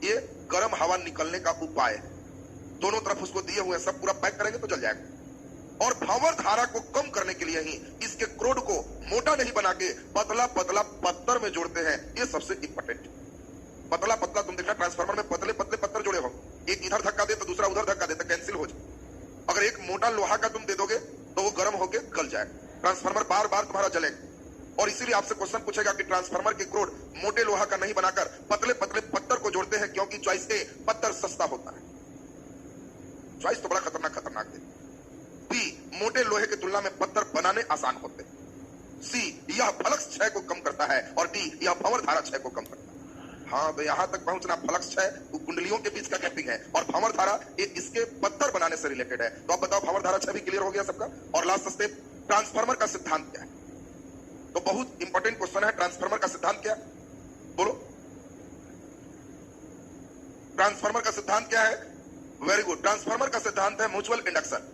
ये गर्म हवा निकलने का उपाय है। दोनों तरफ उसको दिए हुए, सब पूरा पैक करेंगे तो जल जाएगा। और भंवर धारा को कम करने के लिए ही इसके क्रोड को मोटा नहीं बना के पतला पतला पत्थर में जोड़ते हैं, ये सबसे इंपॉर्टेंट। पतला पतला तुम देखना ट्रांसफार्मर में पतले पतले पत्थर जोड़े हो, एक इधर धक्का दे तो दूसरा उधर धक्का दे तो कैंसिल हो जाए। अगर एक मोटा लोहा का तुम दे दोगे तो वो गर्म होके गल जाएगा, ट्रांसफार्मर बार बार तुम्हारा जलेगा। और इसीलिए आपसे क्वेश्चन पूछेगा कि ट्रांसफार्मर के क्रोड मोटे लोहा का नहीं बनाकर पतले पतले पत्थर को जोड़ते हैं, क्योंकि चॉइस ए, पत्थर सस्ता होता है। चॉइस तो बड़ा खतरनाक है। बी, मोटे लोहे की तुलना में पत्थर बनाने आसान होते हैं। सी, यह फ्लक्स क्षय को कम करता है। और डी, यह भंवर धारा क्षय को कम करता है। हाँ, तो यहां तक पहुंचना, फ्लक्स क्षय कुंडलियों के बीच का गैपिंग है, और भंवर धारा ये इसके पत्थर बनाने से रिलेटेड है। तो अब बताओ भंवर धारा क्षय भी क्लियर हो गया सबका। और लास्ट स्टेप, ट्रांसफार्मर का सिद्धांत क्या है? तो बहुत इंपॉर्टेंट क्वेश्चन है, ट्रांसफार्मर का सिद्धांत क्या? बोलो, ट्रांसफार्मर का सिद्धांत क्या है? Very good. ट्रांसफार्मर का सिद्धांत है म्यूचुअल इंडक्शन।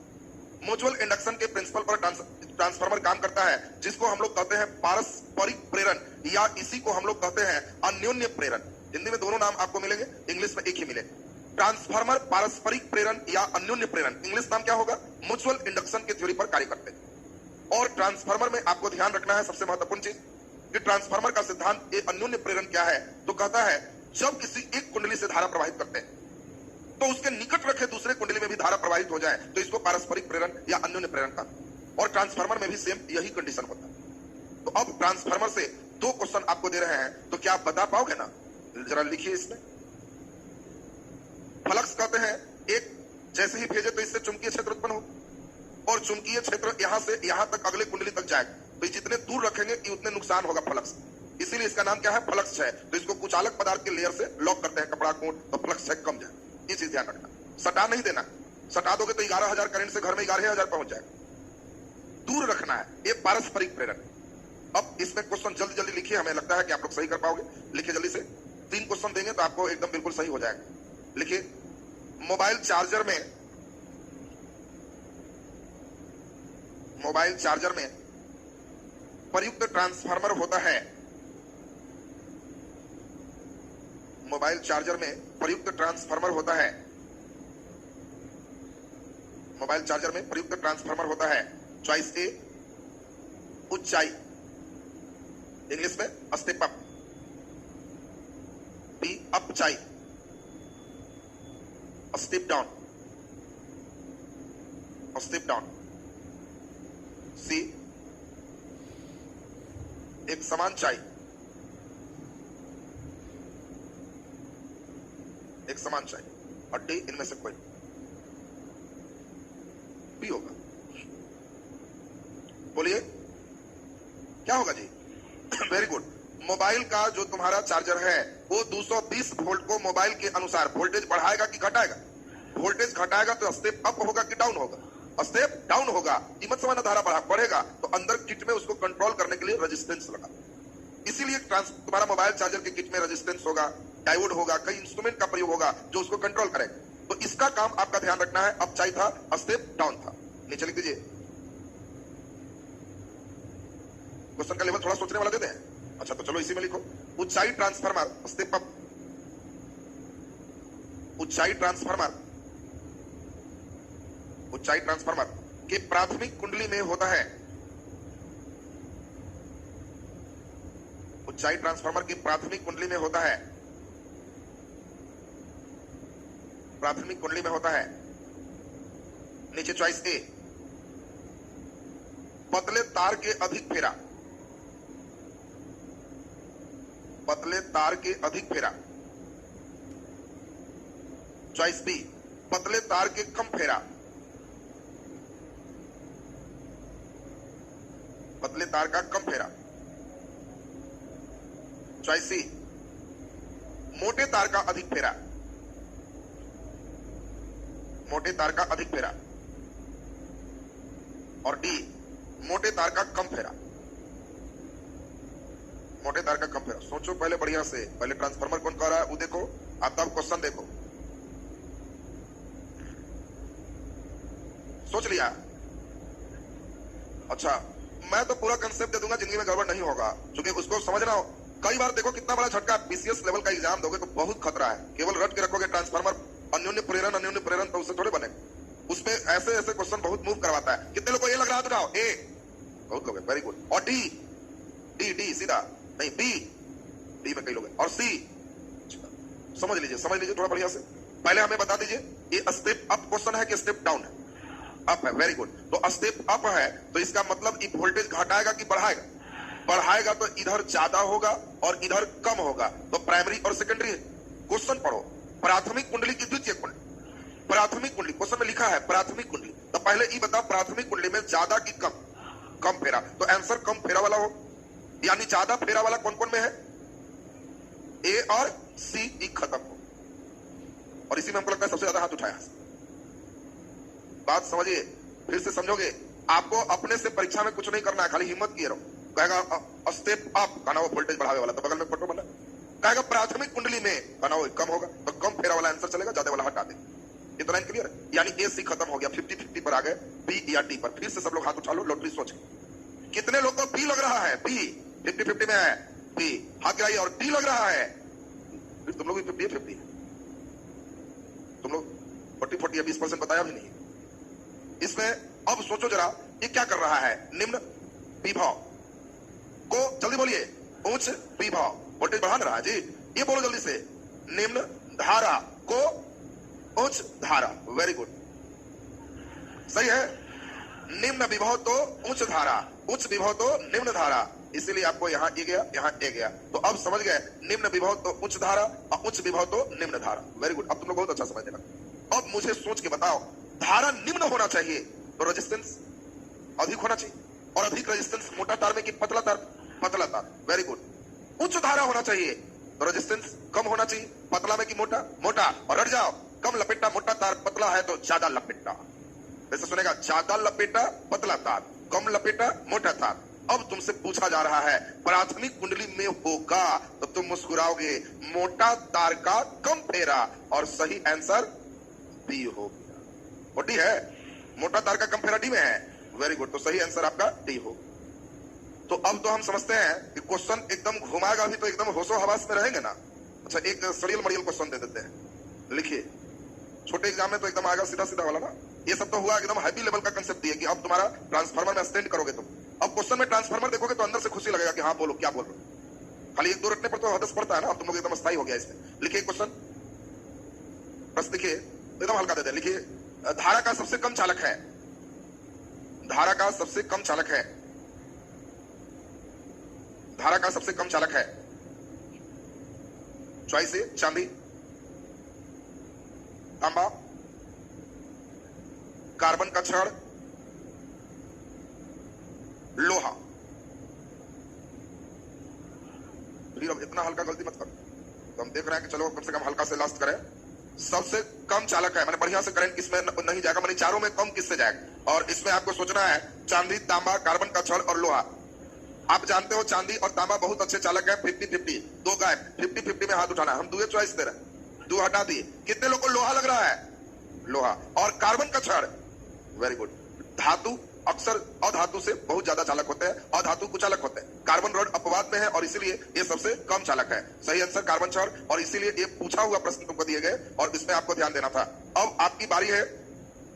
म्यूचुअल इंडक्शन के प्रिंसिपल पर ट्रांसफार्मर काम करता है, जिसको हम लोग कहते हैं पारस्परिक प्रेरण, या इसी को हम लोग कहते हैं अन्योन्य प्रेरण। हिंदी में दोनों नाम आपको मिलेंगे, इंग्लिश में एक ही मिलेगा। ट्रांसफार्मर पारस्परिक प्रेरण या अन्योन्य प्रेरण, इंग्लिश नाम क्या होगा? म्यूचुअल इंडक्शन के थ्योरी पर कार्य करते हैं। और ट्रांसफार्मर में आपको ध्यान रखना है सबसे महत्वपूर्ण चीज कि ट्रांसफार्मर का सिद्धांत ये अन्योन्य प्रेरण क्या है, तो कहता है जब किसी एक कुंडली से धारा प्रवाहित करते हैं तो उसके निकट रखे दूसरे कुंडली में भी धारा प्रवाहित हो जाए, तो इसको पारस्परिक प्रेरण या अन्योन्य प्रेरण का। और ट्रांसफार्मर में भी सेम यही कंडीशन होता है। तो अब ट्रांसफार्मर से दो क्वेश्चन आपको दे रहे हैं, तो क्या आप बता पाओगे ना? जरा लिखिए इसमें। फ्लक्स कहते हैं एक जैसे ही भेजे तो इससे चुंबकीय क्षेत्र उत्पन्न हो, और चुंबकीय क्षेत्र यहां से यहां तक अगले कुंडली तक जाएगा, तो जितने दूर रखेंगे उतने नुकसान होगा फ्लक्स। इसीलिए इसका नाम क्या है? फ्लक्स क्षय। तो इसको कुचालक पदार्थ के लेयर से लॉक करते हैं, कपड़ा कोट, तो फ्लक्स क्षय कम जाए। ये चीज ध्यान रखना। सटा नहीं देना, सटा दोगे तो 11,000 करंट से घर में 11,000 पहुंच जाएगा। दूर रखना है, ये पारस्परिक प्रेरण। अब इसमें क्वेश्चन जल्दी जल्दी लिखिए, हमें लगता है कि आप लोग सही कर पाओगे। लिखिए जल्दी से, 3 क्वेश्चन देंगे तो आपको एकदम बिल्कुल सही हो जाएगा। लिखिए, मोबाइल चार्जर में प्रयुक्त ट्रांसफार्मर होता है। मोबाइल चार्जर में प्रयुक्त ट्रांसफार्मर होता है। मोबाइल चार्जर में प्रयुक्त ट्रांसफार्मर होता है। चॉइस ए ऊंचाई, इंग्लिश में स्टेप अप। बी अपचाई, step down, step down. C एक समान चाई, एक समान चाई। और डी इनमें से कोई भी होगा। बोलिए क्या होगा जी? Very good. मोबाइल का जो तुम्हारा चार्जर है वो 220 वोल्ट को मोबाइल के अनुसार वोल्टेज बढ़ाएगा कि घटाएगा? वोल्टेज घटाएगा तो स्टेप अप होगा कि डाउन होगा? स्टेप डाउन होगा। कीमत समान धारा बढ़ेगा तो अंदर किट में उसको कंट्रोल करने के लिए रेजिस्टेंस लगा। इसीलिए तुम्हारा मोबाइल चार्जर के किट में रेजिस्टेंस होगा, डायोड होगा, कई इंस्ट्रूमेंट का प्रयोग होगा जो उसको कंट्रोल करेगा। तो इसका काम आपका ध्यान रखना है। अपचाई था, स्टेप डाउन था। नीचे लिख दीजिए। क्वेश्चन का लेवल थोड़ा सोचने वाला देते हैं। अच्छा तो चलो इसी में लिखो। ऊंचाई ट्रांसफार्मर, स्टेप अप। ऊंचाई ट्रांसफार्मर, ऊंचाई ट्रांसफार्मर के प्राथमिक कुंडली में होता है। ऊंचाई ट्रांसफार्मर की प्राथमिक कुंडली में होता है। प्राथमिक कुंडली में होता है। नीचे चॉइस ए पतले तार के अधिक फेरा, पतले तार के अधिक फेरा। चॉइस बी पतले तार के कम फेरा, पतले तार का कम फेरा। चॉइस सी मोटे तार का अधिक फेरा, मोटे तार का अधिक फेरा। और डी मोटे तार का कम फेरा, मोटे तार का कम फेरा। सोचो पहले बढ़िया से, पहले ट्रांसफार्मर कौन कह रहा है वो देखो, आप तब क्वेश्चन देखो। सोच लिया? अच्छा मैं तो पूरा कंसेप्ट दे दूंगा, जिंदगी में गड़बड़ नहीं होगा, क्योंकि उसको समझना हो। कई बार देखो कितना बड़ा झटका, बीसीएस लेवल का एग्जाम दोगे तो बहुत खतरा है। केवल रट के रखोगे ट्रांसफार्मर अन्योन्य प्रेरण तो उससे थोड़े बनेगा। उसमें ऐसे ऐसे क्वेश्चन बहुत मूव करवाता है। कितने लोग को ये लग रहा है? बताओ। ए बहुत लोग, वेरी गुड। और डी, डी डी सीधा नहीं, बी, डी में कई लोग। और सी समझ लीजिए थोड़ा बढ़िया से। पहले हमें बता दीजिए ये स्टेप अप क्वेश्चन है कि स्टेप डाउन है? अप है, वेरी गुड। तो स्टेप अप है तो इसका मतलब ये वोल्टेज घटाएगा कि बढ़ाएगा? बढ़ाएगा तो इधर ज्यादा होगा और इधर कम होगा। तो प्राइमरी और सेकेंडरी क्वेश्चन पढ़ो। प्राथमिक कुंडली की द्वितीय कुंडली, प्राथमिक कुंडली क्वेश्चन में लिखा है प्राथमिक कुंडली। तो पहले ये बताओ प्राथमिक कुंडली में ज्यादा कि कम? कम फेरा। तो आंसर कम फेरा वाला हो, यानी ज्यादा फेरा वाला कौन कौन में है? ए और सी ई खत्म हो। और इसी में हमको लगता है सबसे ज्यादा हाथ उठाया। बात समझिए, फिर से समझोगे। आपको अपने से परीक्षा में कुछ नहीं करना है, खाली हिम्मत किए रहो। कहेगा स्टेप अप, कहना वो वोल्टेज बढ़ावे वाला, तो बगल में फोटो बना। कहेगा प्राथमिक कुंडली में, कहना वो कम होगा, तो कम फेरा वाला आंसर चलेगा, ज्यादा वाला हटा दे। इतना क्लियर है? यानी ए सी खत्म हो गया, 50-50 पर आ गए, बी या डी पर। फिर से सब लोग हाथ उठा लो, लॉटरी सोच के। कितने लोग को बी लग रहा है? बी 50-50 में है, बी हाथ गिराइए। और डी लग रहा है, फिर तुम लोग भी 50-50 है। तुम लोग 40-40 या 20% बताया भी नहीं। इसमें अब सोचो जरा, ये क्या कर रहा है? निम्न विभव को, जल्दी बोलिए, उच्च विभव, वोल्टेज बढ़ा रहा है जी। ये बोलो जल्दी से, निम्न धारा को उच्च धारा। वेरी गुड, सही है। निम्न विभव तो उच्च धारा, उच्च विभव तो निम्न धारा, इसीलिए आपको यहां ए गया, यहां ए गया। तो अब समझ गए, निम्न विभव तो उच्च धारा और उच्च विभव तो निम्न धारा। वेरी गुड, अब तुम लोग बहुत अच्छा समझने लगे। अब मुझे सोच के बताओ, धारा निम्न होना चाहिए तो रेजिस्टेंस अधिक होना चाहिए, और अधिक रेजिस्टेंस मोटा तार में कि पतला तार? पतला तार। Very good. उच्च धारा होना चाहिए तो रेजिस्टेंस कम होना चाहिए, पतला में कि मोटा? मोटा। और हट जाओ, कम लपेटा मोटा तार, पतला है तो ज्यादा लपेटा। जैसे सुनेगा, ज्यादा लपेटा पतला तार, कम लपेटा मोटा तार। अब तुमसे पूछा जा रहा है प्राथमिक कुंडली में होगा, तो तुम मुस्कुराओगे, मोटा तार का कम फेरा, और सही आंसर बी हो गया। और डी है, मोटा तार का कम फेरा डी में है। वेरी गुड, तो सही आंसर आपका डी हो। तो अब तो हम समझते हैं कि क्वेश्चन एकदम घुमाएगा भी तो एकदम होशो हवास में रहेंगे ना। अच्छा, एक सड़ियल मड़ियल क्वेश्चन दे देते हैं, लिखिए। छोटे एग्जाम में तो एकदम आएगा सीधा सीधा वाला ना। ये सब तो हुआ एकदम हाई लेवल का कंसेप्ट दिया कि अब तुम्हारा ट्रांसफार्मर में स्टैंड करोगे तुम। अब क्वेश्चन में ट्रांसफार्मर देखोगे तो अंदर से खुशी लगेगा कि हाँ बोलो, क्या बोल रहे हो। खाली 1-2 रटने पर तो हदस पड़ता है ना। अब तुम लोग एकदम स्थायी हो गया इसमें। लिखिए क्वेश्चन, प्रश्न लिखिए, एकदम हल्का दे दे। लिखिए, धारा का सबसे कम चालक है, धारा का सबसे कम चालक है, धारा का सबसे कम चालक है। चॉइस है चांदी, तांबा, कार्बन का छड़, लोहा। फिर अब इतना हल्का गलती मत करो। तो हम देख रहे हैं कि चलो कम से कम हल्का से लास्ट करें। सबसे कम चालक है, मैंने बढ़िया से करंट किसमें नहीं जाएगा, मैंने चारों में कम किससे जाएगा। और इसमें आपको सोचना है चांदी, तांबा, कार्बन का छड़ और लोहा। आप जानते हो चांदी और तांबा बहुत अच्छे चालक है। 50-50, दो गायब, 50-50 में हाथ उठाना। हम दो चॉइस दे रहे हैं, दो हटा दिए। कितने लोग को लोहा लग रहा है? लोहा। और कार्बन का छड़, वेरी गुड। धातु अक्सर अधातु से बहुत ज्यादा चालक होते हैं, अधातु कुचालक होते हैं। कार्बन रॉड अपवाद में है और इसीलिए ये सबसे कम चालक है। सही आंसर कार्बन छड़, और इसीलिए ये पूछा हुआ प्रश्न तुमको दिए गए और इसमें आपको ध्यान देना था। अब आपकी बारी है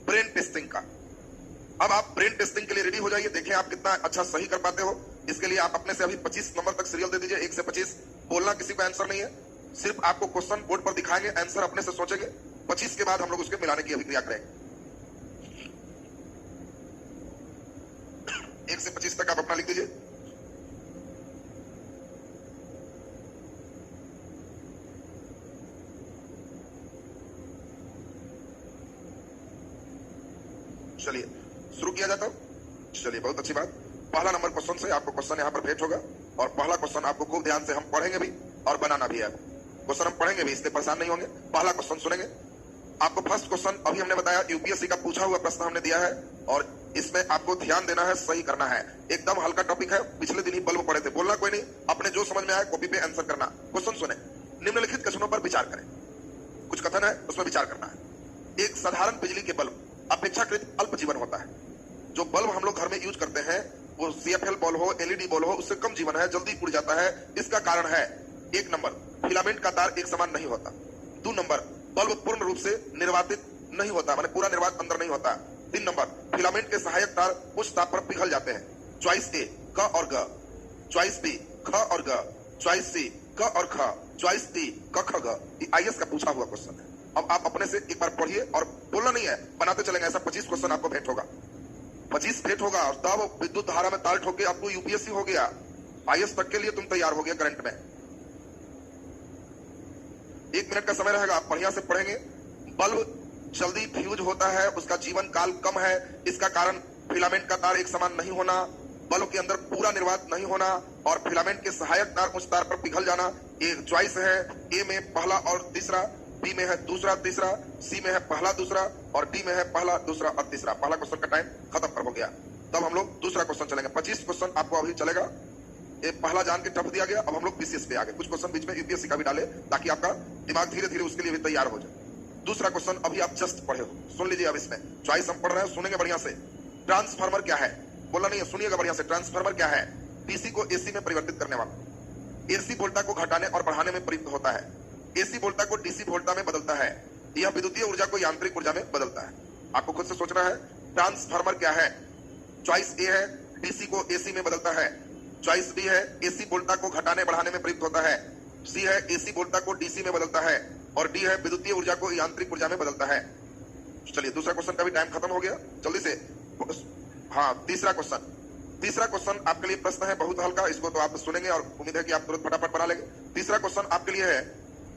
ब्रेन टेस्टिंग का। अब आप ब्रेन टेस्टिंग के लिए रेडी हो जाइए। देखें आप कितना अच्छा सही कर पाते हो। इसके लिए आप अपने से अभी 25 नंबर तक सीरियल दे दीजिए, 1 से 25। बोलना किसी को आंसर नहीं है, सिर्फ आपको क्वेश्चन बोर्ड पर दिखाएंगे, आंसर अपने से सोचेंगे। 25 के बाद हम लोग उसके मिलाने की अभिक्रिया करेंगे। 1 से 25 तक आप अपना लिख दीजिए। चलिए शुरू किया जाता। चलिए, बहुत अच्छी बात। पहला नंबर क्वेश्चन से आपको क्वेश्चन यहाँ पर भेंट होगा, और पहला क्वेश्चन आपको खूब ध्यान से हम पढ़ेंगे भी और बनाना भी है। क्वेश्चन हम पढ़ेंगे भी, इससे परेशान नहीं होंगे। पहला क्वेश्चन सुनेंगे। आपको फर्स्ट क्वेश्चन अभी हमने बताया, यूपीएससी का पूछा हुआ प्रश्न हमने दिया है, और इसमें आपको ध्यान देना है, सही करना है। एकदम हल्का टॉपिक है, पिछले दिन ही बल्ब पढ़े थे। बोलना कोई नहीं, अपने जो समझ में आए कॉपी पे आंसर करना। क्वेश्चन सुने, निम्नलिखित कथनों पर विचार करें। कुछ कथन है, उसमें विचार करना है। एक साधारण बिजली के बल्ब अपेक्षाकृत अल्प जीवन होता है। जो बल्ब हम लोग घर में यूज करते हैं, वो सीएफएल बल्ब हो, एलईडी बल्ब हो, उससे कम जीवन है, जल्दी उड़ जाता है। इसका कारण है, 1 नंबर, फिलामेंट का तार एक समान नहीं होता। 2 नंबर, बल्ब पूर्ण रूप से निर्वातित नहीं होता, माने पूरा निर्वात अंदर नहीं होता। 3 नंबर, फिलामेंट के सहायक तार उच्च ताप पर पिघल जाते हैं। चॉइस ए क और ग, चॉइस बी ख और ग, चॉइस सी क और ख, चॉइस डी क ख ग। ये आईएएस का पूछा हुआ क्वेश्चन है। अब आप अपने से एक बार पढ़िए और बोलना नहीं है, बनाते चलेंगे। ऐसा 25 क्वेश्चन आपको भेंट होगा, 25 भेंट होगा, और तब विद्युत धारा में ताल ठोक के आपको यूपीएससी हो गया। आईएएस तक के लिए तुम तैयार हो गए करंट में। 1 मिनट का समय रहेगा, आप बढ़िया से पढ़ेंगे। बल्ब जल्दी फ्यूज होता है, उसका जीवन काल कम है। इसका कारण फिलामेंट का तार एक समान नहीं होना, बल्ब के अंदर पूरा निर्वात नहीं होना, और फिलामेंट के सहायक तार उच्च तार पर पिघल जाना। एक चॉइस है, ए में पहला और तीसरा, बी में है दूसरा तीसरा, सी में है पहला दूसरा, और डी में है पहला दूसरा और तीसरा। पहला क्वेश्चन का टाइम खत्म कर हो गया। तब हम लोग दूसरा क्वेश्चन चलेंगे। 25 क्वेश्चन आपको अभी चलेगा। ये पहला जान के टफ दिया गया, अब हम लोग पीसीएस पे आ गए। कुछ क्वेश्चन बीच में यूपीएससी का भी डाले, ताकि आपका दिमाग धीरे धीरे उसके लिए भी तैयार हो जाए। दूसरा क्वेश्चन अभी आप जस्ट पढ़े हो, सुन लीजिए। अब इसमें चॉइस हम पढ़ रहे हैं, सुनेंगे बढ़िया से। ट्रांसफार्मर क्या है, बोला नहीं है, सुनिएगा बढ़िया से। ट्रांसफार्मर क्या है? डीसी को एसी में परिवर्तित करने वाला, एसी वोल्टा को घटाने और बढ़ाने में प्रयुक्त होता है, एसी वोल्टा को डीसी वोल्टा में बदलता है, यह विद्युतीय ऊर्जा को यांत्रिक ऊर्जा में बदलता है। आपको खुद से सोचना है ट्रांसफार्मर क्या है। चॉइस ए है डीसी को एसी में बदलता है, चॉइस बी है एसी वोल्टा को घटाने बढ़ाने में प्रयुक्त होता है, सी है एसी वोल्टा को डीसी में बदलता है, और डी है विद्युतीय ऊर्जा को यांत्रिक ऊर्जा में बदलता है। चलिए दूसरा क्वेश्चन का भी टाइम खत्म हो गया, जल्दी से। हाँ, तीसरा क्वेश्चन आपके लिए प्रश्न है बहुत हल्का, इसको तो आप सुनेंगे और उम्मीद है कि आप तुरंत फटाफट बना लेंगे। तीसरा क्वेश्चन आपके लिए है,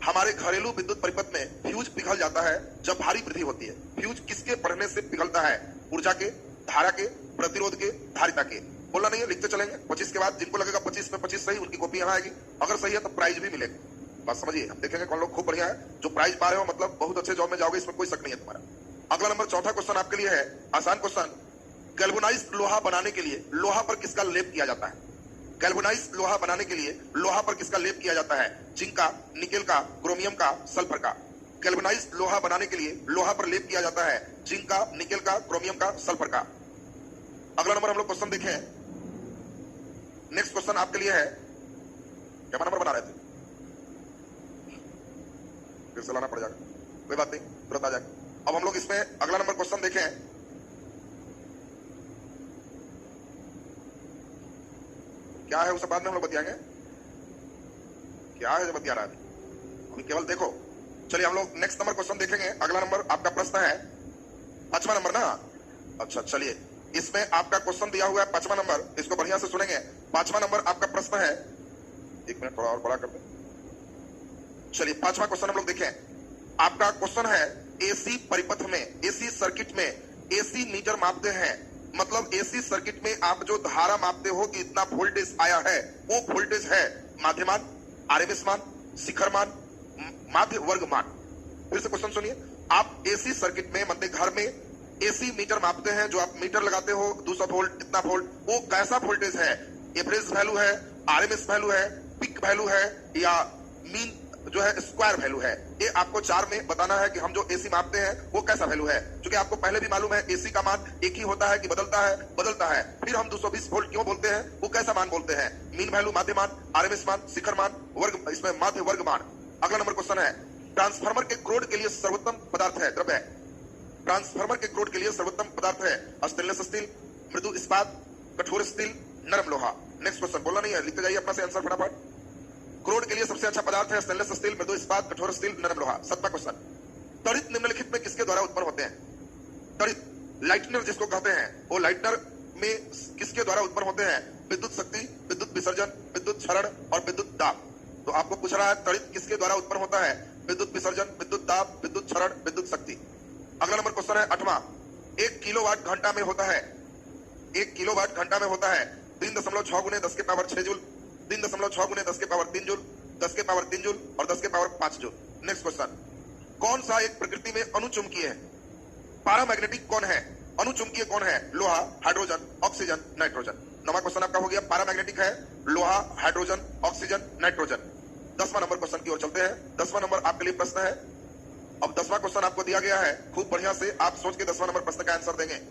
हमारे घरेलू विद्युत परिपथ में फ्यूज पिघल जाता है जब भारी वृद्धि होती है। फ्यूज किसके बढ़ने से पिघलता है? ऊर्जा के, धारा के, प्रतिरोध के, धारिता के। बोलना नहीं है, लिखते चलेंगे। 25 के बाद जिनको लगेगा 25 में 25 सही, उनकी कॉपी यहाँ आएगी। अगर सही है तो प्राइज भी मिलेगा। बात समझिए, हम देखेंगे कौन लोग खूब बढ़िया है। जो प्राइज पा रहे हो मतलब बहुत अच्छे जॉब में जाओगे, इसमें कोई शक नहीं है तुम्हारा। अगला नंबर चौथा क्वेश्चन आपके लिए है, आसान क्वेश्चन। गैल्वेनाइज्ड लोहा बनाने के लिए लोहा पर किसका लेप किया जाता है? गैल्वेनाइज्ड लोहा बनाने के लिए लोहा पर किसका लेप किया जाता है? जिंक का, निकेल का, क्रोमियम का, सल्फर का। गैल्वेनाइज्ड लोहा बनाने के लिए लोहा पर लेप किया जाता है जिंक का, निकेल का, क्रोमियम का, सल्फर का। अगला नंबर हम लोग क्वेश्चन देखें। नेक्स्ट क्वेश्चन आपके लिए है, क्या नंबर बना रहे थे? फिर से लाना पड़ जाएगा, कोई बात नहीं, तुरंत आ जाएगा। अब हम लोग इसमें अगला नंबर क्वेश्चन देखें। क्या है उसे बाद में हम लोग बतियाएंगे, क्या है जो बतिया रहा है अभी केवल देखो। चलिए हम लोग नेक्स्ट नंबर क्वेश्चन देखेंगे। अगला नंबर आपका प्रश्न है 5वां नंबर ना। अच्छा चलिए, इसमें आपका क्वेश्चन दिया हुआ है 5वां नंबर, इसको बढ़िया से सुनेंगे। 5वां नंबर आपका प्रश्न है, एक मिनट थोड़ा और बड़ा कर दे। चलिए 5वां क्वेश्चन हम लोग देखें। आपका क्वेश्चन है, एसी परिपथ में, एसी सर्किट में एसी मीटर मापते हैं, मतलब एसी सर्किट में आप जो धारा मापते हो कि इतना वोल्टेज आया है, वो वोल्टेज है माध्यमान, आरएमएस मान, शिखर मान, माध्य वर्ग मान। फिर से क्वेश्चन सुनिए। आप एसी सर्किट में मतलब घर में एसी मीटर मापते हैं, जो आप मीटर लगाते हो 200 वोल्ट, इतना वोल्ट, वो कैसा वोल्टेज है? एवरेज वैल्यू है, आरएमएस वैल्यू है, पिक वैल्यू है, या मीन जो है स्क्वायर वैल्यू है? ये आपको 4 में बताना है कि हम जो एसी मापते हैं वो कैसा वैल्यू है। क्योंकि आपको पहले भी मालूम है एसी का मान एक ही होता है कि बदलता है, बदलता है। फिर हम 220 वोल्ट क्यों बोलते हैं, वो कैसा मान बोलते हैं? मीन वैल्यू, माध्य मान, आरएमएस मान, शिखर मान, वर्ग, इसमें माध्य वर्ग मान। अगला नंबर क्वेश्चन है, ट्रांसफार्मर के क्रोड के लिए सर्वोत्तम पदार्थ है, द्रव्य। ट्रांसफार्मर के क्रोड के लिए सर्वोत्तम पदार्थ है स्टेनलेस स्टील, मृदु इस्पात, कठोर स्टील, नरम लोहा। नेक्स्ट क्वेश्चन, बोला नहीं है, लिखते जाइए अपना से आंसर फटाफट। क्रोड के लिए सबसे अच्छा पदार्थ है स्टेनलेस स्टील, मृदु इस्पात, कठोर स्टील, नरम लोहा। 7वां क्वेश्चन, त्वरित निम्नलिखित में किसके द्वारा उत्पन्न होते हैं? त्वरित, लाइटनर जिसको कहते हैं, वो लाइटनर में किसके द्वारा उत्पन्न होते हैं? विद्युत शक्ति, विद्युत विसर्जन, विद्युत क्षरण और विद्युत दाब। तो आपको पूछ रहा है त्वरित किसके द्वारा उत्पन्न होता है? विद्युत विसर्जन, विद्युत दाब, विद्युत क्षरण, विद्युत शक्ति। अगला नंबर क्वेश्चन है 8वां, 1 किलोवाट घंटा में होता है, 1 किलोवाट घंटा में होता है 3.6 गुने 10 के पावर 6 जूल, 3.6 गुने 10 के पावर 3 जूल, 10 के पावर 3 जूल और 10 के पावर 5 जूल। नेक्स्ट क्वेश्चन, कौन सा एक प्रकृति में अनुचुंबकीय है? पैरामैग्नेटिक कौन है? अनुचुंबकीय कौन है? लोहा, हाइड्रोजन, ऑक्सीजन, नाइट्रोजन। 9वां क्वेश्चन आपका हो गया, पैरामैग्नेटिक है लोहा, हाइड्रोजन, ऑक्सीजन, नाइट्रोजन। 10वां नंबर क्वेश्चन की ओर चलते हैं। 10वां नंबर आपके लिए प्रश्न है। अब 10वां क्वेश्चन आपको दिया गया है, खूब बढ़िया से आप सोच के 10वां नंबर प्रश्न का आंसर देंगे।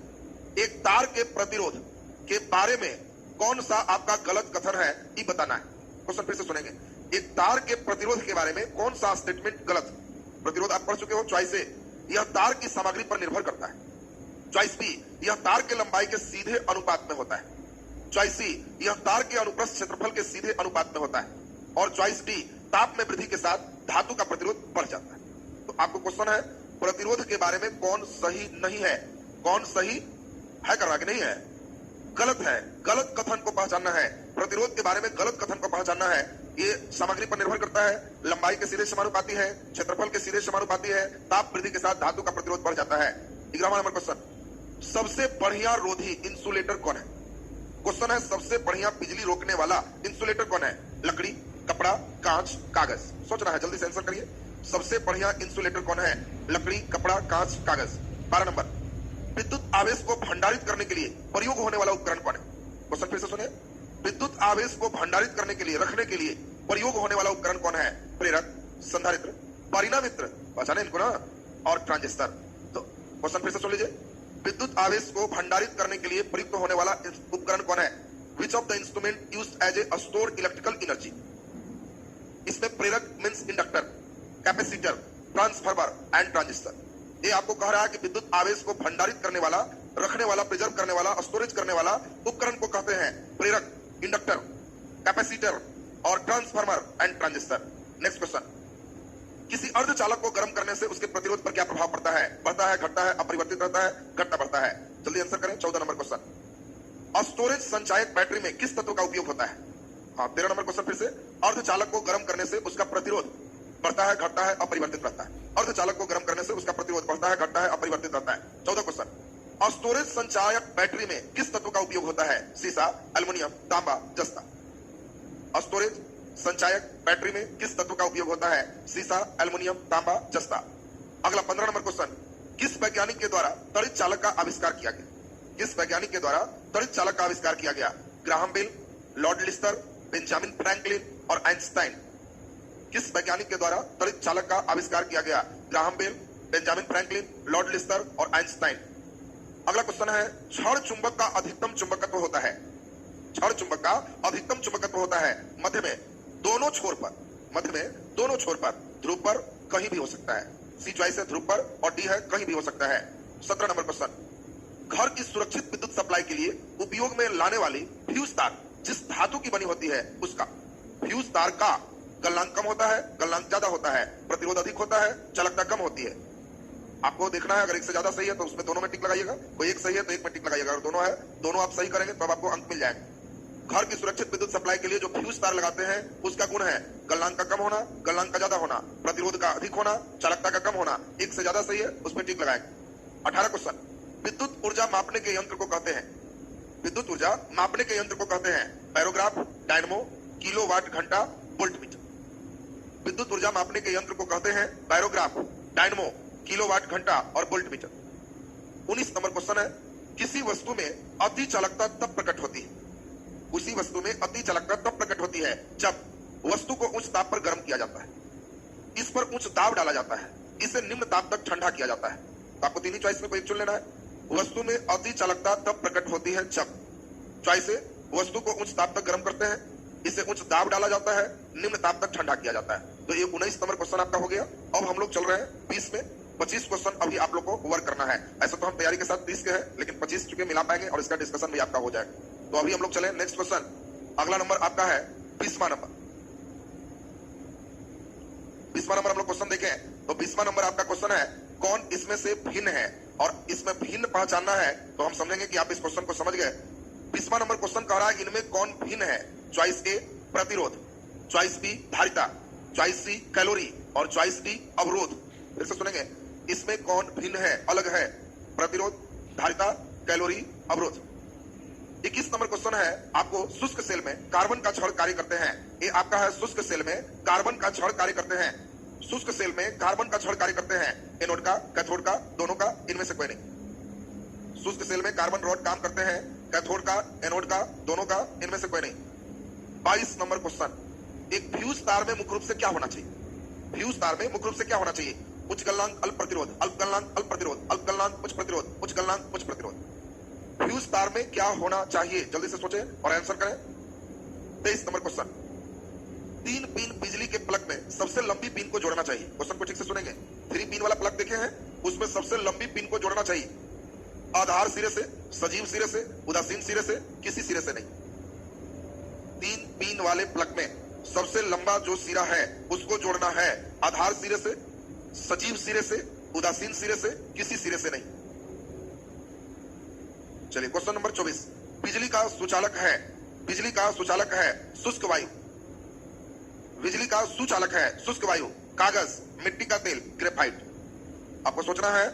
एक तार के प्रतिरोध के बारे में कौन सा आपका गलत कथन है, ये बताना है। क्वेश्चन फिर से सुनेंगे। एक तार के प्रतिरोध के बारे में कौन सा स्टेटमेंट गलत? प्रतिरोध आप पढ़ चुके हो। चॉइस ए, यह तार की सामग्री पर निर्भर करता है। चॉइस बी, यह तार के लंबाई के सीधे अनुपात में होता है। चॉइस सी, यह तार के अनुप्रस्थ क्षेत्रफल के सीधे अनुपात में होता है। और चॉइस डी, ताप में वृद्धि के साथ धातु का प्रतिरोध बढ़ जाता है। तो आपको क्वेश्चन है, प्रतिरोध के बारे में कौन सही नहीं है? कौन सही है करवा के नहीं है, गलत है। गलत कथन को पहचानना है। प्रतिरोध के बारे में गलत कथन को पहचानना है। ये सामग्री पर निर्भर करता है, लंबाई के सीधे समानुपाती है, क्षेत्रफल के सीधे समानुपाती है, ताप वृद्धि के साथ धातु का प्रतिरोध बढ़ जाता है। 11वां नंबर क्वेश्चन, सबसे बढ़िया रोधी इंसुलेटर कौन है? क्वेश्चन है, सबसे बढ़िया बिजली रोकने वाला इंसुलेटर कौन है? लकड़ी, कपड़ा, कांच, कागज। सोचना है, जल्दी से आंसर करिए। सबसे बढ़िया इंसुलेटर कौन है? लकड़ी, कपड़ा, कांच, कागज। 12 नंबर, विद्युत आवेश को भंडारित करने के लिए प्रयोग होने वाला उपकरण कौन है? क्वेश्चन फिर से सुनिए। विद्युत आवेश को भंडारित करने के लिए, रखने के लिए प्रयोग होने वाला उपकरण कौन है? प्रेरक, संधारित्र, परिणामित्र, पहचाने इनको ना, और ट्रांजिस्टर। तो क्वेश्चन फिर से सुन लीजिए, विद्युत आवेश को भंडारित करने के लिए प्रयुक्त होने वाला उपकरण कौन है? Which of the instrument used as a store electrical energy? इसमें प्रेरक means inductor, capacitor, transformer and transistor. ये आपको कह रहा है कि विद्युत आवेश को भंडारित करने वाला, रखने वाला, प्रिजर्व करने वाला, स्टोरेज करने वाला उपकरण को कहते हैं प्रेरक, इंडक्टर, कैपेसिटर और transformer and transistor. Next question, किसी अर्धचालक को गर्म करने से उसके प्रतिरोध पर क्या प्रभाव पड़ता है? बढ़ता है, घटता है, अपरिवर्तित रहता है, घटता बढ़ता है? जल्दी आंसर करें। 14 नंबर क्वेश्चन, स्टोरेज संचायक बैटरी में किस तत्व का उपयोग होता है? हाँ, 13 नंबर क्वेश्चन फिर से, अर्धचालक को गर्म करने से उसका प्रतिरोध बढ़ता है, घटता है, अपरिवर्तित रहता है? अर्धचालक को गर्म करने से उसका प्रतिरोध बढ़ता है, घटता है, अपरिवर्तित रहता है? 14 क्वेश्चन, स्टोरेज संचायक बैटरी में किस तत्व का उपयोग होता है? सीसा, एल्युमिनियम, तांबा, जस्ता? स्टोरेज संचायक बैटरी में किस तत्व का उपयोग होता है? सीसा, एल्युमिनियम, तांबा, जस्ता? अगला 15 नंबर क्वेश्चन, किस वैज्ञानिक के द्वारा त्वरित चालक का आविष्कार किया गया? किस वैज्ञानिक के द्वारा त्वरित चालक का आविष्कार किया गया? Graham Bell, Lord Lister, Benjamin Franklin और आइंस्टाइन? किस वैज्ञानिक के द्वारा त्वरित चालक का आविष्कार किया गया? Graham Bell, Benjamin Franklin, Lord Lister और आइंस्टाइन? अगला क्वेश्चन है, क्षण चुंबक का अधिकतम चुंबकत्व होता है? क्षण चुंबक का अधिकतम चुंबकत्व होता है मध्य में दोनों छोर पर, मध्य में दोनों छोर पर, ध्रुव पर, कहीं भी हो सकता है। सी चॉइस है ध्रुव पर और डी है कहीं भी हो सकता है। 17 नंबर क्वेश्चन, घर की सुरक्षित विद्युत सप्लाई के लिए उपयोग में लाने वाली फ्यूज तार जिस धातु की बनी होती है उसका, फ्यूज तार का गलनांक कम होता है, गलनांक ज्यादा होता है, प्रतिरोध अधिक होता है, चालकता कम होती है? आपको देखना है, अगर एक से ज्यादा सही है तो उसमें दोनों में टिक लगाइएगा, कोई एक सही है तो एक में टिक लगाइएगा, अगर दोनों है, दोनों आप सही करेंगे तब आपको अंक मिल जाएंगे। घर की सुरक्षित विद्युत सप्लाई के लिए जो फ्यूज तार लगाते हैं उसका गुण है गलनांक का कम होना, गलनांक का ज्यादा होना, प्रतिरोध का अधिक होना, चालकता का कम होना। एक से ज्यादा सही है उसमें टिक लगाएंगे। 18 क्वेश्चन, विद्युत ऊर्जा मापने के यंत्र को कहते हैं? विद्युत ऊर्जा मापने के यंत्र को कहते हैं बैरोग्राफ, डायनमो, किलोवाट घंटा, वोल्टमीटर? विद्युत ऊर्जा मापने के यंत्र को कहते हैं बैरोग्राफ, डायनमो, किलोवाट घंटा और वोल्टमीटर। 19 नंबर क्वेश्चन है, किसी वस्तु में अति चालकता तब प्रकट होती है? उसी वस्तु में अति चालकता तब प्रकट होती है जब वस्तु को उच्च ताप पर गर्म किया जाता है, इस पर उच्च दाब डाला जाता है, इसे निम्न ताप तक ठंडा किया जाता है। तो आपको तीन ही चॉइस में कोई चुन लेना है। वस्तु में अति चालकता तब प्रकट होती है जब, चॉइस है, वस्तु को उच्च ताप तक गर्म करते हैं, इसे उच्च दाब डाला जाता है, निम्न ताप तक ठंडा किया जाता है। तो ये 19 नंबर क्वेश्चन आपका हो गया। अब हम लोग चल रहे हैं 20 में। 25 क्वेश्चन अभी आप लोग को वर्क करना है। ऐसा तो हम तैयारी के साथ 30 के हैं, लेकिन 25 चुके मिला पाएंगे और इसका डिस्कशन भी आपका हो जाएगा। तो अभी हम लोग चले नेक्स्ट क्वेश्चन। अगला नंबर आपका है 20वां नंबर। 20वां नंबर हम लोग क्वेश्चन देखें तो 20वां नंबर आपका क्वेश्चन है, कौन इसमें से भिन्न है? और इसमें भिन्न पहचानना है तो हम समझेंगे कि आप इस क्वेश्चन को समझ गए। 20वां नंबर क्वेश्चन कह रहा है इनमें कौन भिन्न है? चॉइस ए प्रतिरोध, चॉइस बी धारिता, चॉइस सी कैलोरी और चॉइस डी अवरोध। फिर से सुनेंगे, इसमें कौन भिन्न है, अलग है? प्रतिरोध, धारिता, कैलोरी, अवरोध। 21 नंबर क्वेश्चन है, आपको शुष्क सेल में कार्बन का छड़ कार्य करते हैं। ये आपका है शुष्क सेल में कार्बन का छड़ कार्य करते हैं। शुष्क सेल में कार्बन का छड़ कार्य करते हैं, एनोड का, कैथोड का, दोनों का, इनमें से कोई नहीं। शुष्क सेल में कार्बन रॉड काम करते हैं, कैथोड का, एनोड का, दोनों का, इनमें से कोई नहीं। 22 नंबर क्वेश्चन, एक फ्यूज तार में मुख्य रूप से क्या होना चाहिए? फ्यूज तार में मुख्य रूप से क्या होना चाहिए? उच्च गलनांक अल्प प्रतिरोध, अल्प गलनांक अल्प प्रतिरोध, अल्प गलनांक उच्च प्रतिरोध, उच्च गलनांक उच्च प्रतिरोध। फ्यूज तार में क्या होना चाहिए? जल्दी से सोचें और आंसर करें। 23 नंबर क्वेश्चन, 3 पिन बिजली के प्लग में सबसे लंबी पिन को जोड़ना चाहिए। क्वेश्चन को ठीक से सुनेंगे। 3 पिन वाला प्लग देखे हैं, उसमें सबसे लंबी पिन को जोड़ना चाहिए। आधार सिरे से, सजीव सिरे से, उदासीन सिरे से, किसी सिरे से नहीं। 3 पिन वाले प्लग में सबसे लंबा जो सिरा है उसको जोड़ना है, आधार सिरे से, सजीव सिरे से, उदासीन सिरे से, किसी सिरे से नहीं। चलिए क्वेश्चन नंबर 24, बिजली का सुचालक है, बिजली का सुचालक है शुष्क वायु। बिजली का सुचालक है शुष्क वायु, कागज, मिट्टी का तेल, ग्रेफाइट। आपको सोचना है,